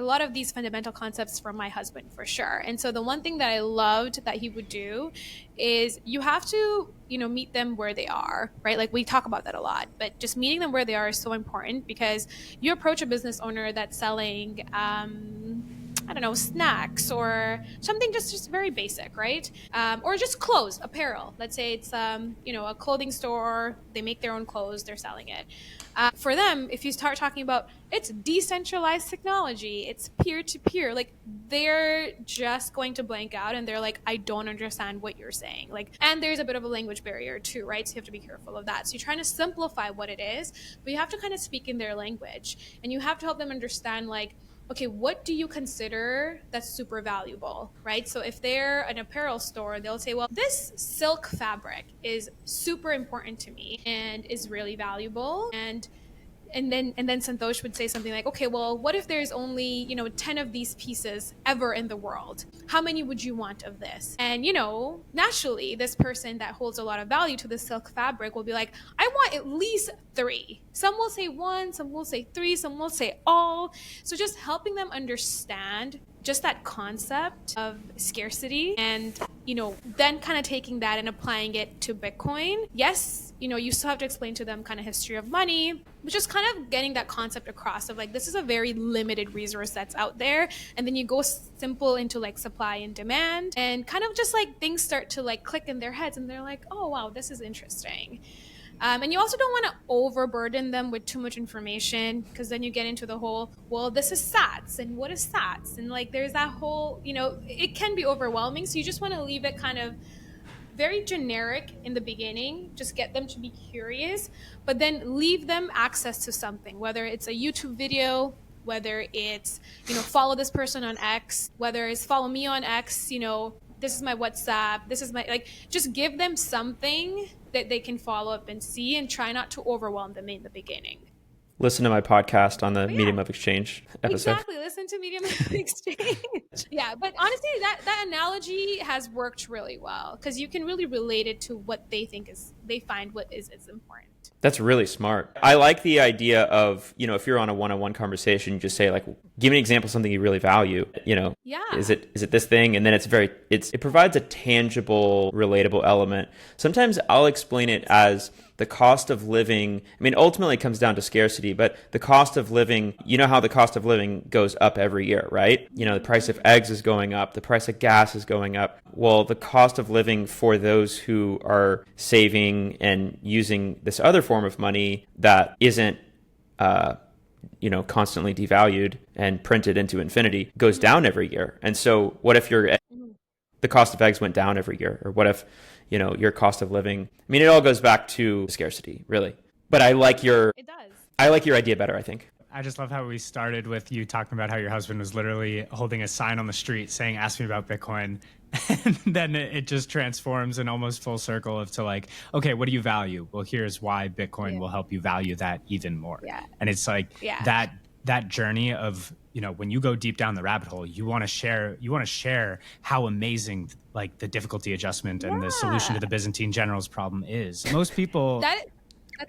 lot of these fundamental concepts from my husband for sure. And so the one thing that I loved that he would do is you have to meet them where they are, right? Like we talk about that a lot, but just meeting them where they are is so important because you approach a business owner that's selling I don't know, snacks or something just very basic, right? Or just clothes, apparel. Let's say it's a clothing store. They make their own clothes. They're selling it. For them, if you start talking about it's decentralized technology, it's peer-to-peer, like they're just going to blank out and they're like, I don't understand what you're saying. And there's a bit of a language barrier too, right? So you have to be careful of that. So you're trying to simplify what it is, but you have to kind of speak in their language and you have to help them understand okay, what do you consider that's super valuable, right? So if they're an apparel store, they'll say, well, this silk fabric is super important to me and is really valuable. And then Santosh would say something like, okay, well, what if there's only, 10 of these pieces ever in the world? How many would you want of this? And, naturally, this person that holds a lot of value to the silk fabric will be like, I want at least 3. Some will say 1, some will say 3, some will say all. So just helping them understand just that concept of scarcity and, then kind of taking that and applying it to Bitcoin. Yes, you still have to explain to them kind of history of money, but just kind of getting that concept across of this is a very limited resource that's out there. And then you go simple into supply and demand and kind of just things start to click in their heads and they're like, oh, wow, this is interesting. And you also don't want to overburden them with too much information because then you get into the whole, well, this is sats and what is sats? And there's that whole, it can be overwhelming. So you just want to leave it kind of very generic in the beginning, just get them to be curious, but then leave them access to something, whether it's a YouTube video, whether it's, follow this person on X, whether it's follow me on X, this is my WhatsApp, this is my, just give them something that they can follow up and see and try not to overwhelm them in the beginning. Listen to my podcast on the Medium of Exchange episode. Exactly. Listen to Medium of Exchange. Yeah. But honestly, that analogy has worked really well because you can really relate it to what they find what is important. That's really smart. I like the idea of, if you're on a one-on-one conversation, you just say like, give me an example of something you really value, is it this thing? And then it provides a tangible, relatable element. Sometimes I'll explain it as the cost of living. I mean, ultimately it comes down to scarcity, but the cost of living, how the cost of living goes up every year, right? The price of eggs is going up, the price of gas is going up. Well, the cost of living for those who are saving and using this other form of money that isn't, constantly devalued and printed into infinity goes down every year. And so what if the cost of eggs went down every year? Or what if, your cost of living, I mean, it all goes back to scarcity, really. But I like your idea better, I think. I just love how we started with you talking about how your husband was literally holding a sign on the street saying, ask me about Bitcoin. And then it just transforms in almost full circle to like, okay, what do you value? Well, here's why Bitcoin will help you value that even more. Yeah. And it's like that journey of, when you go deep down the rabbit hole, you want to share how amazing like the difficulty adjustment and the solution to the Byzantine generals problem is. Most people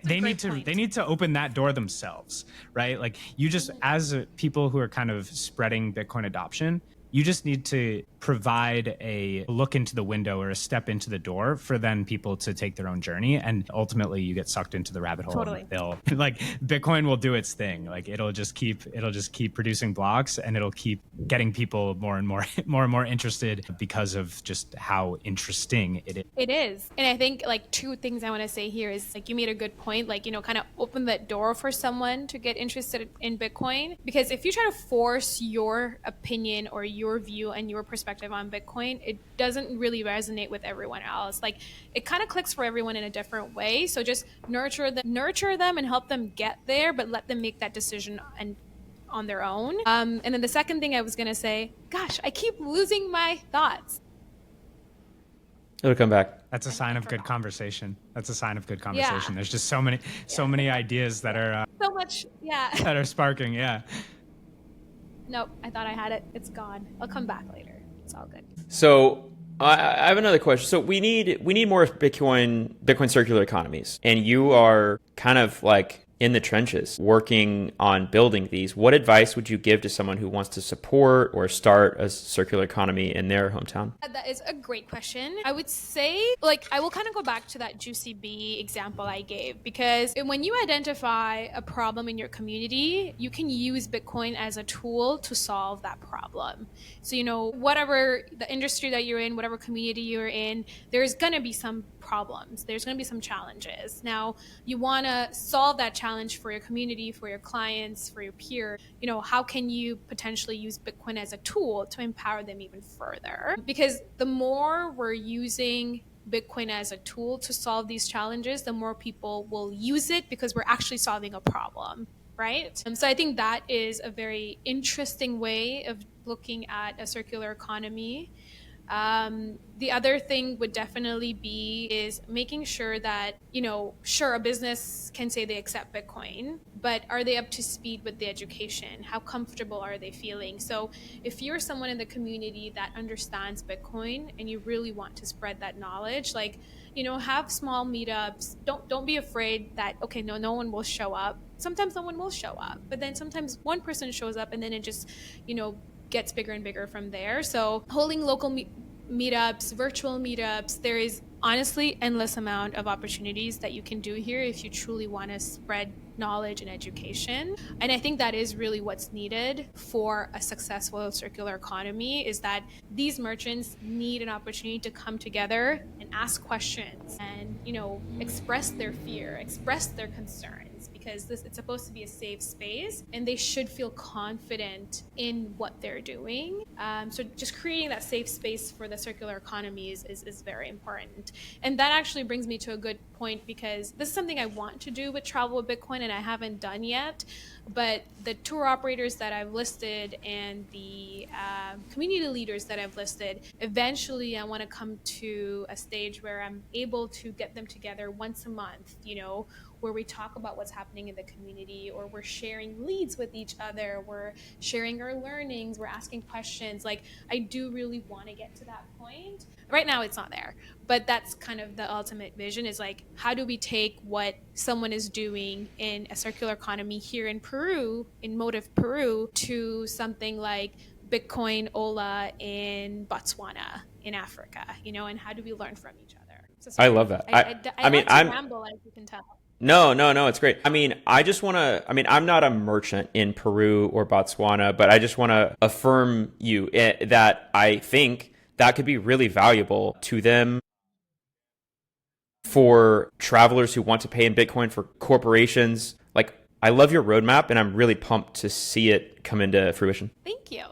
they need to open that door themselves, right? Like you just, as people who are kind of spreading Bitcoin adoption, you just need to provide a look into the window or a step into the door for then people to take their own journey. And ultimately you get sucked into the rabbit hole. Totally. They'll like Bitcoin will do its thing. Like it'll just keep producing blocks and it'll keep getting people more and more interested because of just how interesting it is. It is. And I think like two things I want to say here is like you made a good point, like, kind of open that door for someone to get interested in Bitcoin. Because if you try to force your opinion or your view and your perspective on Bitcoin, it doesn't really resonate with everyone else. Like it kind of clicks for everyone in a different way. So just nurture them and help them get there, but let them make that decision on their own. And then the second thing I was going to say, gosh, I keep losing my thoughts. It'll come back. That's a sign of good conversation. Yeah. There's just so many ideas that are so much, that are sparking. Yeah. Nope, I thought I had it. It's gone. I'll come back later. It's all good. So I have another question. So we need more Bitcoin circular economies, and you are kind of like in the trenches working on building these. What advice would you give to someone who wants to support or start a circular economy in their hometown? That is a great question. I would say, like, I will kind of go back to that Juicy Bee example I gave, because when you identify a problem in your community, you can use Bitcoin as a tool to solve that problem. So, whatever the industry that you're in, whatever community you're in, there's going to be some problems. There's going to be some challenges. Now, you want to solve that challenge for your community, for your clients, for your peer. How can you potentially use Bitcoin as a tool to empower them even further? Because the more we're using Bitcoin as a tool to solve these challenges, the more people will use it because we're actually solving a problem, right? So I think that is a very interesting way of looking at a circular economy. The other thing would definitely be making sure that, sure, a business can say they accept Bitcoin, but are they up to speed with the education? How comfortable are they feeling? So if you're someone in the community that understands Bitcoin and you really want to spread that knowledge, have small meetups. Don't be afraid that, okay, no one will show up. Sometimes no one will show up, but then sometimes one person shows up and then it just, gets bigger and bigger from there. So holding local meetups, virtual meetups, there is honestly endless amount of opportunities that you can do here if you truly want to spread knowledge and education. And I think that is really what's needed for a successful circular economy, is that these merchants need an opportunity to come together and ask questions and, express their fear, express their concerns, because it's supposed to be a safe space and they should feel confident in what they're doing. So just creating that safe space for the circular economy is very important. And that actually brings me to a good point, because this is something I want to do with Travel with Bitcoin and I haven't done yet. But the tour operators that I've listed and the community leaders that I've listed, eventually I want to come to a stage where I'm able to get them together once a month, where we talk about what's happening in the community, or we're sharing leads with each other, we're sharing our learnings, we're asking questions. Like, I do really want to get to that point. Right now it's not there, but that's kind of the ultimate vision, is like, how do we take what someone is doing in a circular economy here in Peru, in Motive Peru, to something like Bitcoin Ola in Botswana, in Africa, and how do we learn from each other? So I love that. I mean, like to ramble, as you can tell. No, it's great. I mean, I'm not a merchant in Peru or Botswana, but I just want to affirm you that I think that could be really valuable to them, for travelers who want to pay in Bitcoin, for corporations. Like, I love your roadmap, and I'm really pumped to see it come into fruition. Thank you.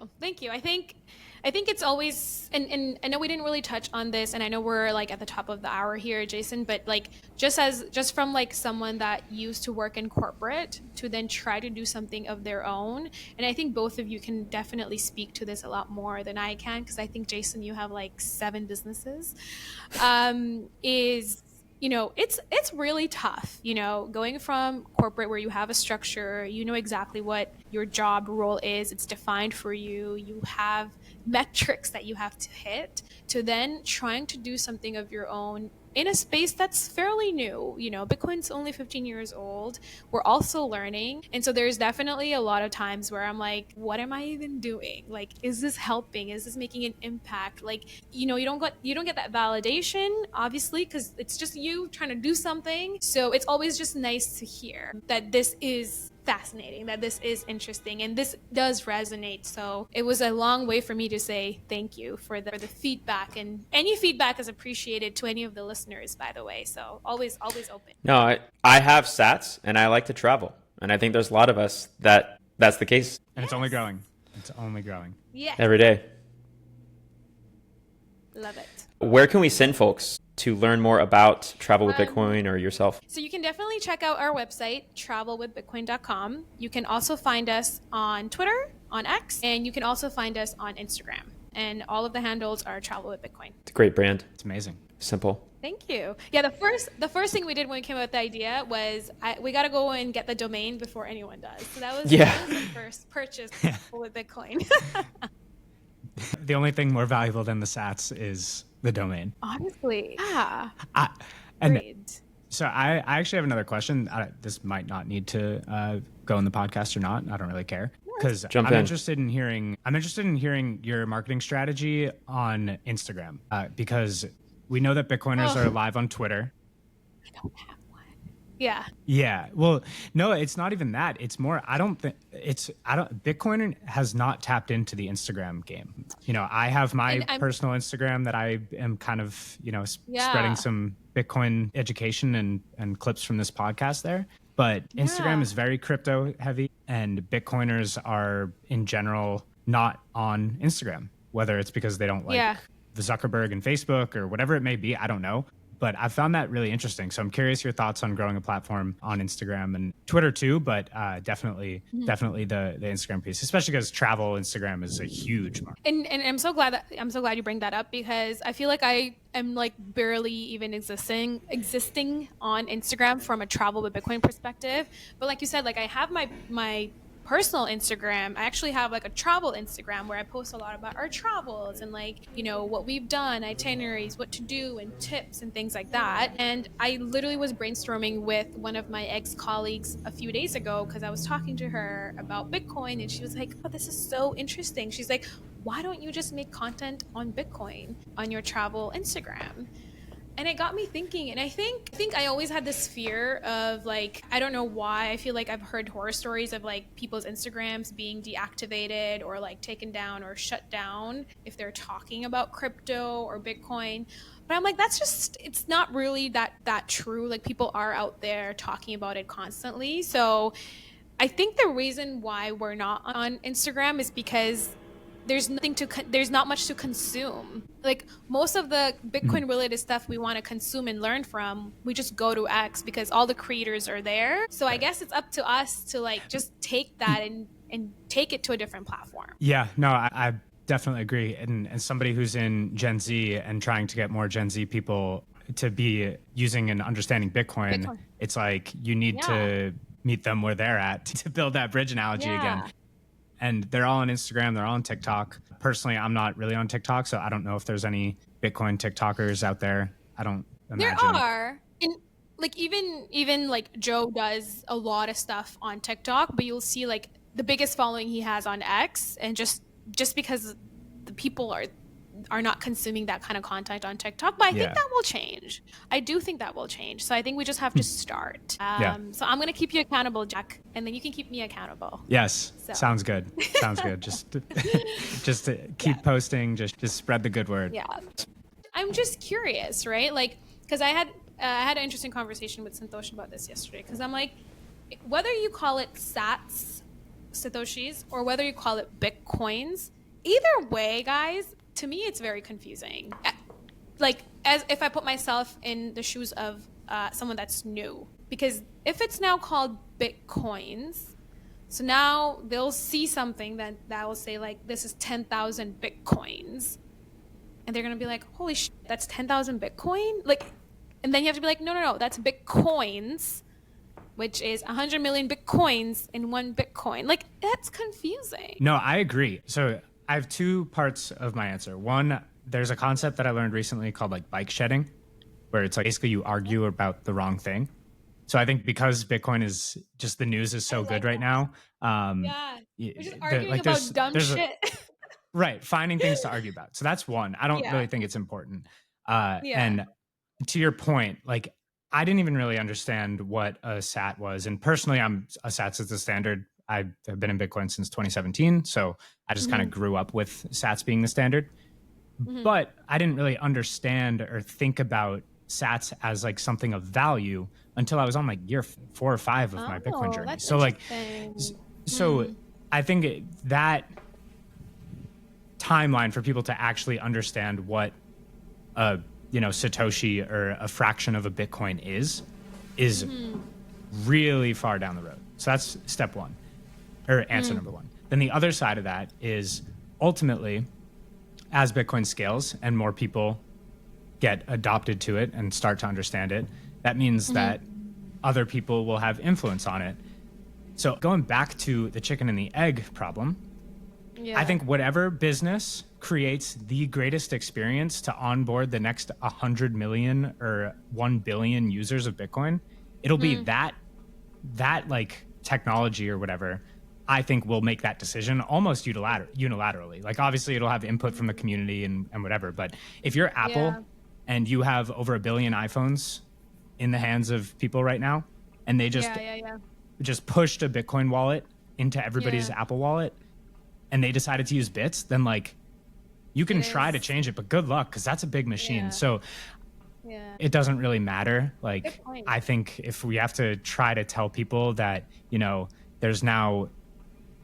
I think it's always, and I know we didn't really touch on this, and I know we're like at the top of the hour here, Jason, but like, just from like someone that used to work in corporate to then try to do something of their own, and I think both of you can definitely speak to this a lot more than I can, because I think, Jason, you have like 7 businesses, it's really tough, going from corporate, where you have a structure, exactly what your job role is, it's defined for you, you have metrics that you have to hit, to then trying to do something of your own in a space that's fairly new. Bitcoin's only 15 years old. We're also learning. And so there's definitely a lot of times where I'm like, what am I even doing? Like, is this helping? Is this making an impact? Like, you don't get that validation, obviously, because it's just you trying to do something. So it's always just nice to hear that this is fascinating, that this is interesting, and this does resonate. So it was a long way for me to say thank you for the feedback, and any feedback is appreciated to any of the listeners, by the way. So always open. No, I have sats, and I like to travel, and I think there's a lot of us that's the case. And It's only growing. It's only growing. Yeah. Every day. Love it. Where can we send folks to learn more about Travel with Bitcoin or yourself? So you can definitely check out our website, travelwithbitcoin.com. You can also find us on Twitter, on X, and you can also find us on Instagram. And all of the handles are Travel with Bitcoin. It's a great brand. It's amazing. Simple. Thank you. Yeah, the first thing we did when we came up with the idea was we got to go and get the domain before anyone does. So that was the first purchase with Bitcoin. The only thing more valuable than the sats is the domain. Honestly. Yeah. Great. So I actually have another question. This might not need to go in the podcast or not. I don't really care, because I'm interested in hearing your marketing strategy on Instagram, because we know that Bitcoiners are live on Twitter. I don't have one. Yeah. Yeah. Well, no, it's not even that. It's more, Bitcoin has not tapped into the Instagram game. I have my personal Instagram that I am kind of, spreading some Bitcoin education and clips from this podcast there. But Instagram is very crypto heavy, and Bitcoiners are in general not on Instagram, whether it's because they don't like the Zuckerberg and Facebook or whatever it may be. I don't know. But I found that really interesting. So I'm curious your thoughts on growing a platform on Instagram and Twitter too, but definitely the Instagram piece, especially because travel Instagram is a huge market. And I'm so glad you bring that up, because I feel like I am like barely even existing on Instagram from a travel with Bitcoin perspective. But like you said, like I have my personal Instagram. I actually have like a travel Instagram where I post a lot about our travels and like, what we've done, itineraries, what to do, and tips and things like that. And I literally was brainstorming with one of my ex-colleagues a few days ago, because I was talking to her about Bitcoin, and she was like, oh, this is so interesting. She's like, why don't you just make content on Bitcoin on your travel Instagram? And it got me thinking, and I think I always had this fear of like, I don't know why, I feel like I've heard horror stories of like people's Instagrams being deactivated or like taken down or shut down if they're talking about crypto or Bitcoin. But I'm like, it's not really that true. Like, people are out there talking about it constantly. So I think the reason why we're not on Instagram is because there's not much to consume. Like, most of the Bitcoin related stuff we want to consume and learn from, we just go to X because all the creators are there. So I guess it's up to us to like just take that and take it to a different platform. Yeah, no, I definitely agree. And as somebody who's in Gen Z and trying to get more Gen Z people to be using and understanding Bitcoin. It's like you need to meet them where they're at to build that bridge analogy again. And they're all on Instagram. They're all on TikTok. Personally, I'm not really on TikTok, so I don't know if there's any Bitcoin TikTokers out there. I don't imagine. There are. And like even like Joe does a lot of stuff on TikTok, but you'll see like the biggest following he has on X, and just because the people are not consuming that kind of content on TikTok. But I think that will change. I do think that will change. So I think we just have to start. So I'm going to keep you accountable, Jack, and then you can keep me accountable. Yes. So. Sounds good. Sounds good. Just to keep posting, just spread the good word. Yeah. I'm just curious, right? Like, because I had an interesting conversation with Santosh about this yesterday, because I'm like, whether you call it sats, Satoshis, or whether you call it Bitcoins, either way, guys, to me, it's very confusing. Like, as if I put myself in the shoes of someone that's new, because if it's now called Bitcoins, so now they'll see something that will say like, this is 10,000 Bitcoins, and they're gonna be like, holy shit, that's 10,000 Bitcoin? Like, and then you have to be like, no, that's Bitcoins, which is 100 million Bitcoins in one Bitcoin. Like, that's confusing. No, I agree. So I have two parts of my answer. One, there's a concept that I learned recently called like bike shedding, where it's like basically you argue about the wrong thing. So I think because Bitcoin is just, the news is so good right now. We're just arguing about dumb shit. Right, finding things to argue about. So that's one. I don't really think it's important. And to your point, like, I didn't even really understand what a SAT was. And personally, I'm a SATs as the standard. I have been in Bitcoin since 2017. So I just kind of grew up with SATs being the standard. But I didn't really understand or think about SATs as like something of value until I was on like year 4 or 5 of my Bitcoin journey. So like, I think that timeline for people to actually understand what Satoshi or a fraction of a Bitcoin is really far down the road. So that's step one, or answer number one. Then the other side of that is ultimately, as Bitcoin scales and more people get adopted to it and start to understand it, that means that other people will have influence on it. So going back to the chicken and the egg problem, I think whatever business creates the greatest experience to onboard the next 100 million or 1 billion users of Bitcoin, it'll be that like technology or whatever, I think will make that decision almost unilaterally. Like, obviously it'll have input from the community and whatever, but if you're Apple and you have over 1 billion iPhones in the hands of people right now, and they just pushed a Bitcoin wallet into everybody's Apple wallet, and they decided to use bits, then like, you can try to change it, but good luck, because that's a big machine. So it doesn't really matter. Like, I think if we have to try to tell people that, there's now,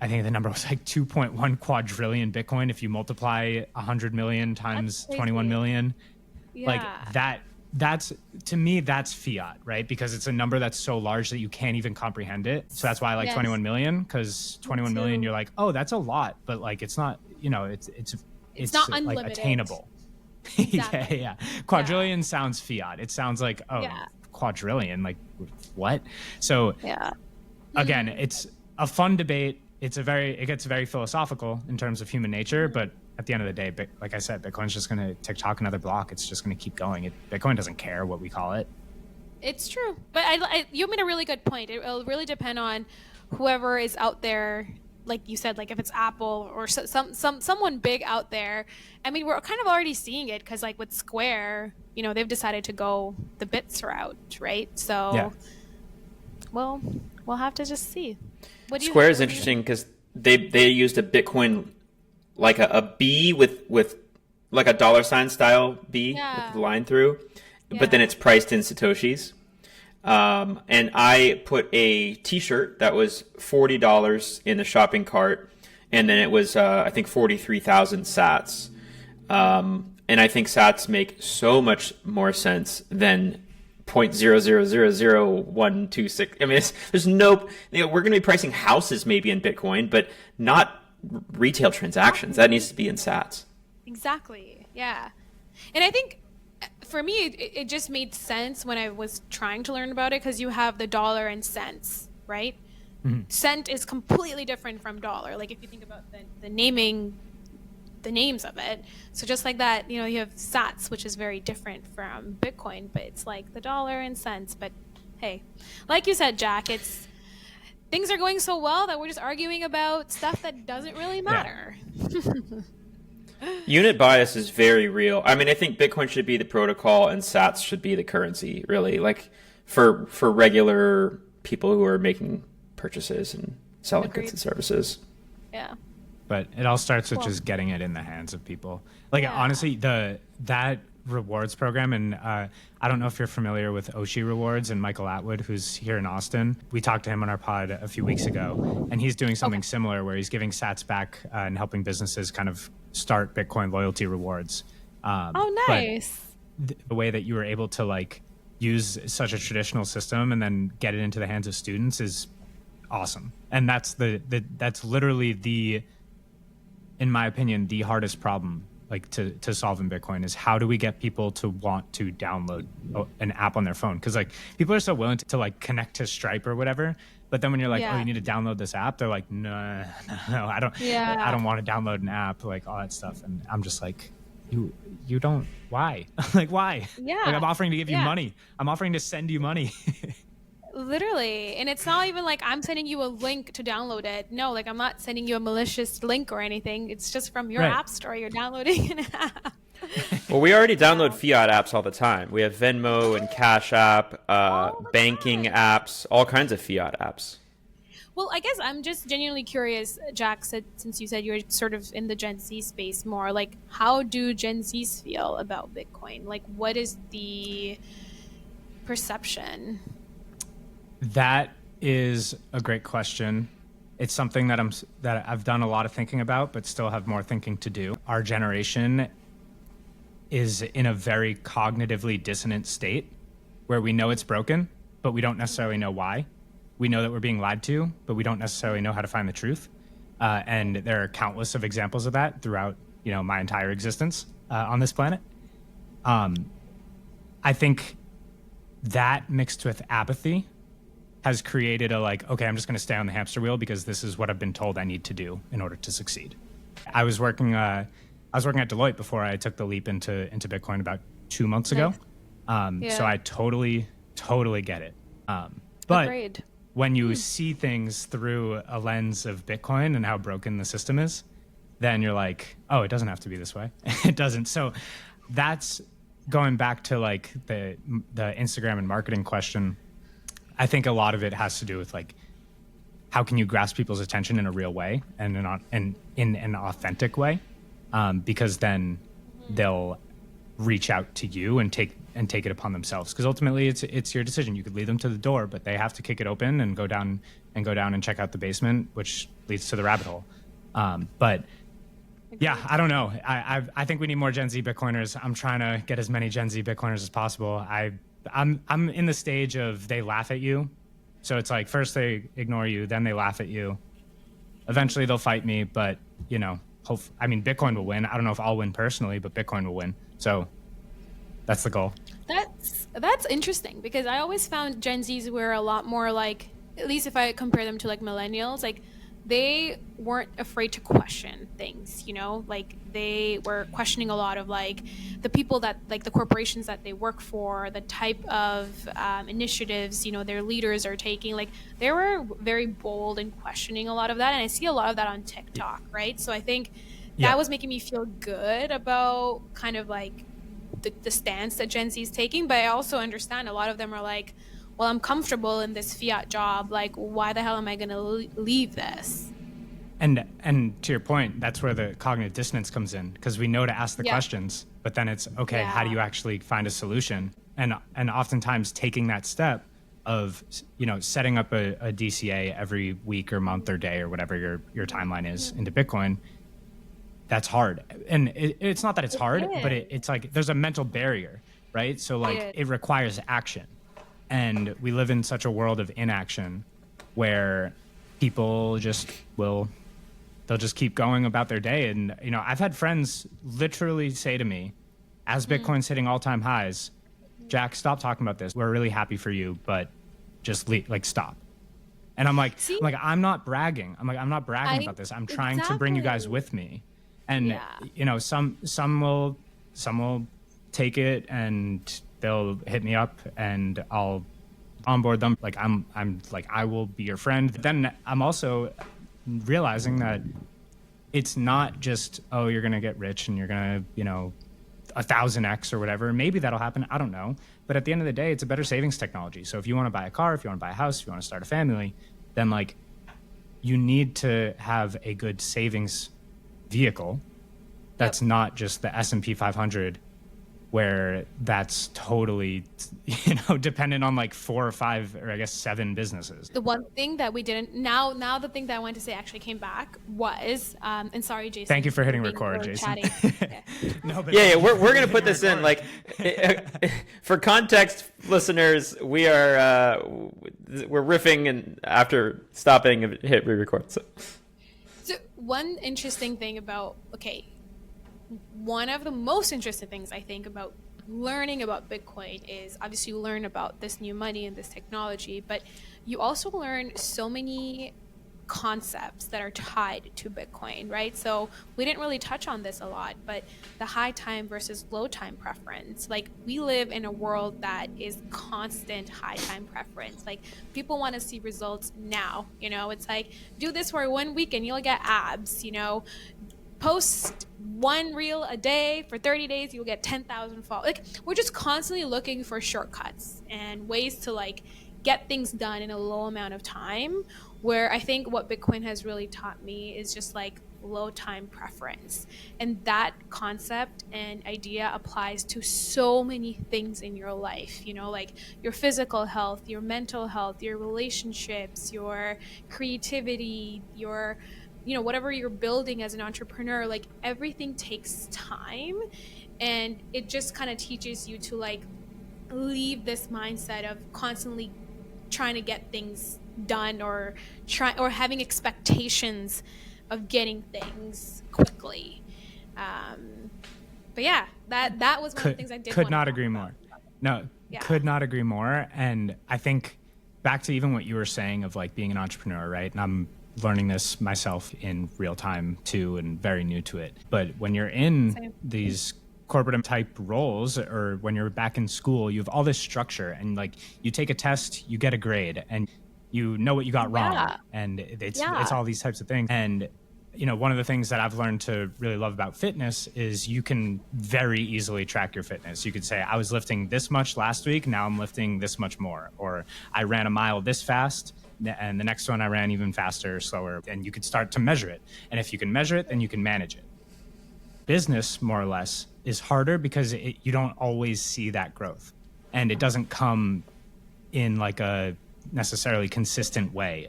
I think the number was like 2.1 quadrillion Bitcoin. If you multiply 100 million times 21 million, like that's, to me, that's fiat, right? Because it's a number that's so large that you can't even comprehend it. So that's why I like 21 million, because 21 million, you're like, oh, that's a lot, but like, it's not, it's not like unlimited. Attainable. Exactly. Quadrillion sounds fiat. It sounds like, quadrillion, like what? So again, it's a fun debate. It gets very philosophical in terms of human nature, but at the end of the day, like I said, Bitcoin's just going to TikTok another block. It's just going to keep going. Bitcoin doesn't care what we call it. It's true. But you made a really good point. It'll really depend on whoever is out there. Like you said, like if it's Apple or someone big out there. I mean, we're kind of already seeing it, because like with Square, they've decided to go the bits route, right? So, well, we'll have to just see. Square is interesting because they used a Bitcoin, like a B with like a $ style B with the line through, but then it's priced in Satoshis. And I put a t-shirt that was $40 in the shopping cart, and then it was I think 43,000 sats. And I think sats make so much more sense than 0.0000126. I mean, there's no, we're going to be pricing houses maybe in Bitcoin, but not retail transactions. That needs to be in sats. Exactly. Yeah. And I think for me, it just made sense when I was trying to learn about it, because you have the dollar and cents, right? Cent is completely different from dollar. Like if you think about the naming, the names of it. So just like that, you know, you have sats, which is very different from Bitcoin, but it's like the dollar and cents. But hey, like you said, Jack, it's things are going so well that we're just arguing about stuff that doesn't really matter. Unit bias is very real. I mean, I think Bitcoin should be the protocol and sats should be the currency, really, like for regular people who are making purchases and selling goods and services. Yeah. But it all starts with just getting it in the hands of people. Like honestly, that rewards program, and I don't know if you're familiar with Oshi Rewards and Michael Atwood, who's here in Austin. We talked to him on our pod a few weeks ago, and he's doing something similar where he's giving sats back and helping businesses kind of start Bitcoin loyalty rewards. Oh, nice. The way that you were able to like use such a traditional system and then get it into the hands of students is awesome. And that's that's literally in my opinion, the hardest problem like to solve in Bitcoin is how do we get people to want to download an app on their phone? Because like people are so willing to like connect to Stripe or whatever, but then when you're like, oh, you need to download this app, they're like, no, I don't want to download an app, like all that stuff. And I'm just like, you don't, why? Like why? Yeah. Like I'm offering to give you money. I'm offering to send you money. Literally. And it's not even like I'm sending you a link to download it. No, like I'm not sending you a malicious link or anything. It's just from your app store. You're downloading an app. Well, we already download fiat apps all the time. We have Venmo and Cash App, banking apps, all kinds of fiat apps. Well, I guess I'm just genuinely curious, Jack, since you said you're sort of in the Gen Z space more, like how do Gen Zs feel about Bitcoin? Like what is the perception? That is a great question. It's something that I've done a lot of thinking about, but still have more thinking to do. Our generation is in a very cognitively dissonant state where we know it's broken, but we don't necessarily know why. We know that we're being lied to, but we don't necessarily know how to find the truth. And there are countless of examples of that throughout, my entire existence on this planet. I think that mixed with apathy has created a like, okay, I'm just going to stay on the hamster wheel because this is what I've been told I need to do in order to succeed. I was working at Deloitte before I took the leap into Bitcoin about 2 months ago. So I totally get it. But Agreed. When you see things through a lens of Bitcoin and how broken the system is, then you're like, oh, it doesn't have to be this way. It doesn't. So that's going back to like the Instagram and marketing question. I think a lot of it has to do with like, how can you grasp people's attention in a real way and in an authentic way? Because then they'll reach out to you and take it upon themselves. Because ultimately, it's your decision. You could lead them to the door, but they have to kick it open and go down and check out the basement, which leads to the rabbit hole. But yeah, I don't know. I think we need more Gen Z Bitcoiners. I'm trying to get as many Gen Z Bitcoiners as possible. I'm in the stage of they laugh at you. So it's like first they ignore you, then they laugh at you. Eventually they'll fight me, but Bitcoin will win. I don't know if I'll win personally, but Bitcoin will win. So that's the goal. That's interesting because I always found Gen Zs were a lot more like, at least if I compare them to like millennials, like they weren't afraid to question things, like they were questioning a lot of like the people that like the corporations that they work for, the type of initiatives, their leaders are taking. Like they were very bold in questioning a lot of that. And I see a lot of that on TikTok, right? So I think that was making me feel good about kind of like the stance that Gen Z is taking. But I also understand a lot of them are like, well, I'm comfortable in this fiat job. Like, why the hell am I going to leave this? And to your point, that's where the cognitive dissonance comes in, because we know to ask the questions, but then it's, okay, how do you actually find a solution? And oftentimes taking that step of, setting up a DCA every week or month or day or whatever your timeline is into Bitcoin, that's hard. And it's not that it's hard, but it's like there's a mental barrier, right? So like it requires action. And we live in such a world of inaction where people they'll just keep going about their day. And, I've had friends literally say to me as Bitcoin's hitting all-time highs, Jack, stop talking about this. We're really happy for you, but just stop. And I'm like, I'm not bragging. I'm not bragging about this. I'm trying to bring you guys with me. And some will take it and they'll hit me up and I'll onboard them. I will be your friend. But then I'm also realizing that it's not just, oh, you're going to get rich and you're going to, 1,000x or whatever. Maybe that'll happen. I don't know. But at the end of the day, it's a better savings technology. So if you want to buy a car, if you want to buy a house, if you want to start a family, then you need to have a good savings vehicle that's not just the S&P 500, where that's totally, dependent on 4 or 5 or I guess 7 businesses. The one thing that we didn't, now the thing that I wanted to say actually came back was, and sorry, Jason. Thank you for hitting record, Jason. No, but we're going to put this in, for context, listeners, we're riffing and after stopping and hit re-record. So one interesting thing about, one of the most interesting things I think about learning about Bitcoin is obviously you learn about this new money and this technology, but you also learn so many concepts that are tied to Bitcoin, right? So we didn't really touch on this a lot, but the high time versus low time preference. We live in a world that is constant high time preference. People want to see results now, it's do this for 1 week and you'll get abs, post 1 reel a day for 30 days, you'll get 10,000 followers. We're just constantly looking for shortcuts and ways to get things done in a low amount of time, where I think what Bitcoin has really taught me is just low time preference. And that concept and idea applies to so many things in your life, your physical health, your mental health, your relationships, your creativity, your whatever you're building as an entrepreneur. Everything takes time, and it just kind of teaches you to leave this mindset of constantly trying to get things done or having expectations of getting things quickly. But yeah, that was one of the things I did. Could not agree more. Could not agree more. And I think back to even what you were saying of being an entrepreneur, right? And I'm learning this myself in real time too, and very new to it. But when you're in these corporate type roles, or when you're back in school, you have all this structure, and you take a test, you get a grade, and you know what you got wrong, and it's all these types of things. And one of the things that I've learned to really love about fitness is you can very easily track your fitness. You could say, I was lifting this much last week, now I'm lifting this much more, or I ran a mile this fast, and the next one I ran even faster or slower. And you could start to measure it. And if you can measure it, then you can manage it. Business, more or less, is harder because you don't always see that growth. And it doesn't come in a necessarily consistent way.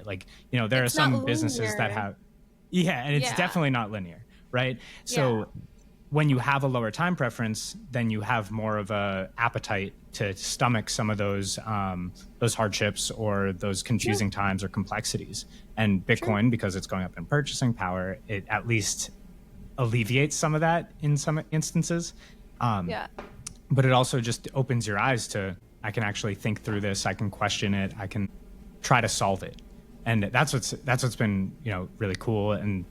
There are some businesses that have, and it's definitely not linear, right? So when you have a lower time preference, then you have more of a appetite to stomach some of those hardships or those confusing times or complexities. And Bitcoin, because it's going up in purchasing power, it at least alleviates some of that in some instances. But it also just opens your eyes to, I can actually think through this, I can question it, I can try to solve it. And that's what's been really cool, and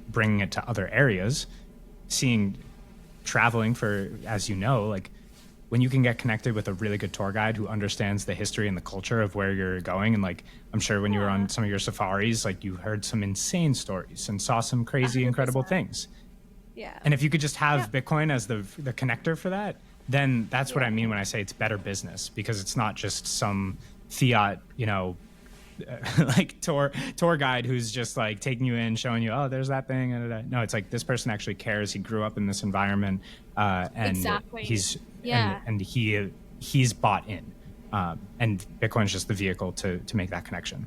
bringing it to other areas, seeing traveling for, as when you can get connected with a really good tour guide who understands the history and the culture of where you're going. And I'm sure when you were on some of your safaris, you heard some insane stories and saw some crazy, 100%. Incredible things. Yeah. And if you could just have Bitcoin as the connector for that, then that's what I mean when I say it's better business, because it's not just some fiat, tour guide who's just taking you in, showing you, oh, there's that thing. No, it's this person actually cares. He grew up in this environment, and he's bought in, and Bitcoin's just the vehicle to make that connection.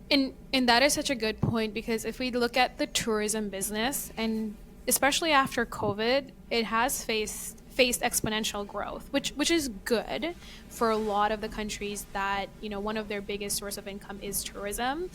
And that is such a good point, because if we look at the tourism business, and especially after COVID, it has faced exponential growth, which is good for a lot of the countries that, one of their biggest source of income is tourism.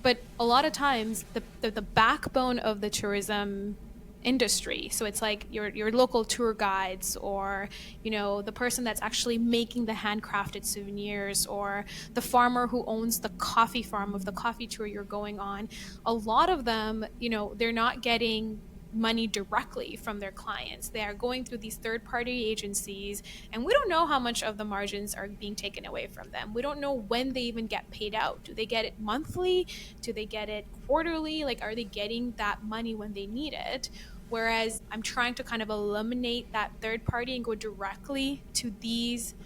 But a lot of times the backbone of the tourism industry. So it's like your local tour guides, or the person that's actually making the handcrafted souvenirs, or the farmer who owns the coffee farm of the coffee tour you're going on. A lot of them, they're not getting money directly from their clients. They are going through these third-party agencies, and we don't know how much of the margins are being taken away from them. We don't know when they even get paid out. Do they get it monthly? Do they get it quarterly? Like, are they getting that money when they need it? Whereas I'm trying to kind of eliminate that third party and go directly to these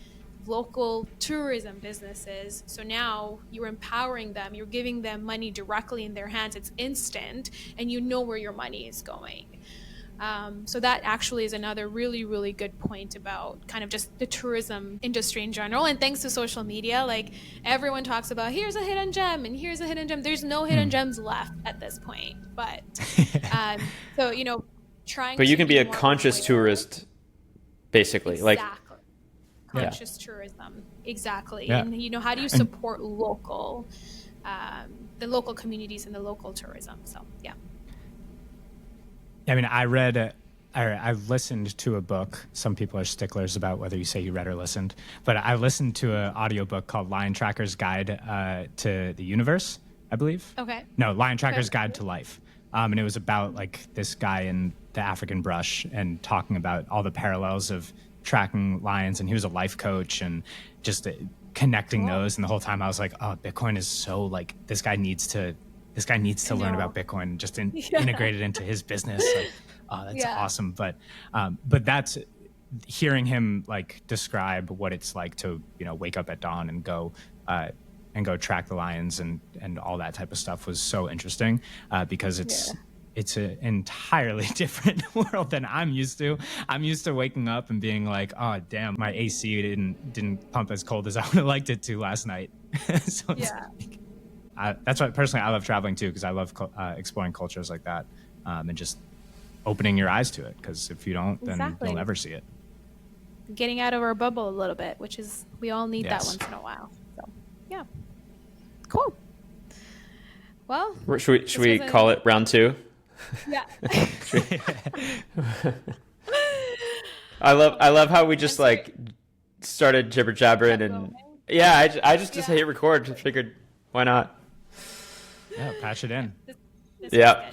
local tourism businesses. So now you're empowering them, you're giving them money directly in their hands. It's instant, and you know where your money is going. So that actually is another really, really good point about kind of just the tourism industry in general. And thanks to social media, like, everyone talks about, here's a hidden gem and here's a hidden gem. There's no hidden gems left at this point. But so, trying but you to can be a more conscious aware. tourist, basically. Exactly. Like, Conscious tourism. Exactly. Yeah. And how do you support local, the local communities and the local tourism? So yeah. I mean, I've listened to a book. Some people are sticklers about whether you say you read or listened, but I listened to an audiobook called Lion Tracker's Guide to the Universe, I believe. Okay. No, Lion Tracker's Guide to Life. And it was about like this guy in the African bush and talking about all the parallels of tracking lions, and he was a life coach, and just connecting those. And the whole time I was like, oh, Bitcoin is so like, this guy needs to learn about Bitcoin and just integrate it into his business. Like, oh, that's awesome. But that's hearing him like describe what it's like to, wake up at dawn and go track the lions and all that type of stuff was so interesting, because it's an entirely different world than I'm used to. I'm used to waking up and being like, oh, damn, my AC didn't pump as cold as I would have liked it to last night. So it's like, that's why personally I love traveling too, because I love exploring cultures like that, and just opening your eyes to it. Because if you don't, then you'll never see it. Getting out of our bubble a little bit, which is, we all need that once in a while. So yeah, cool. Well, should we call it round 2? Yeah. I love how we just like started jibber jabbering, and I just hit record. Figured, why not? Yeah, patch it in. This Yeah.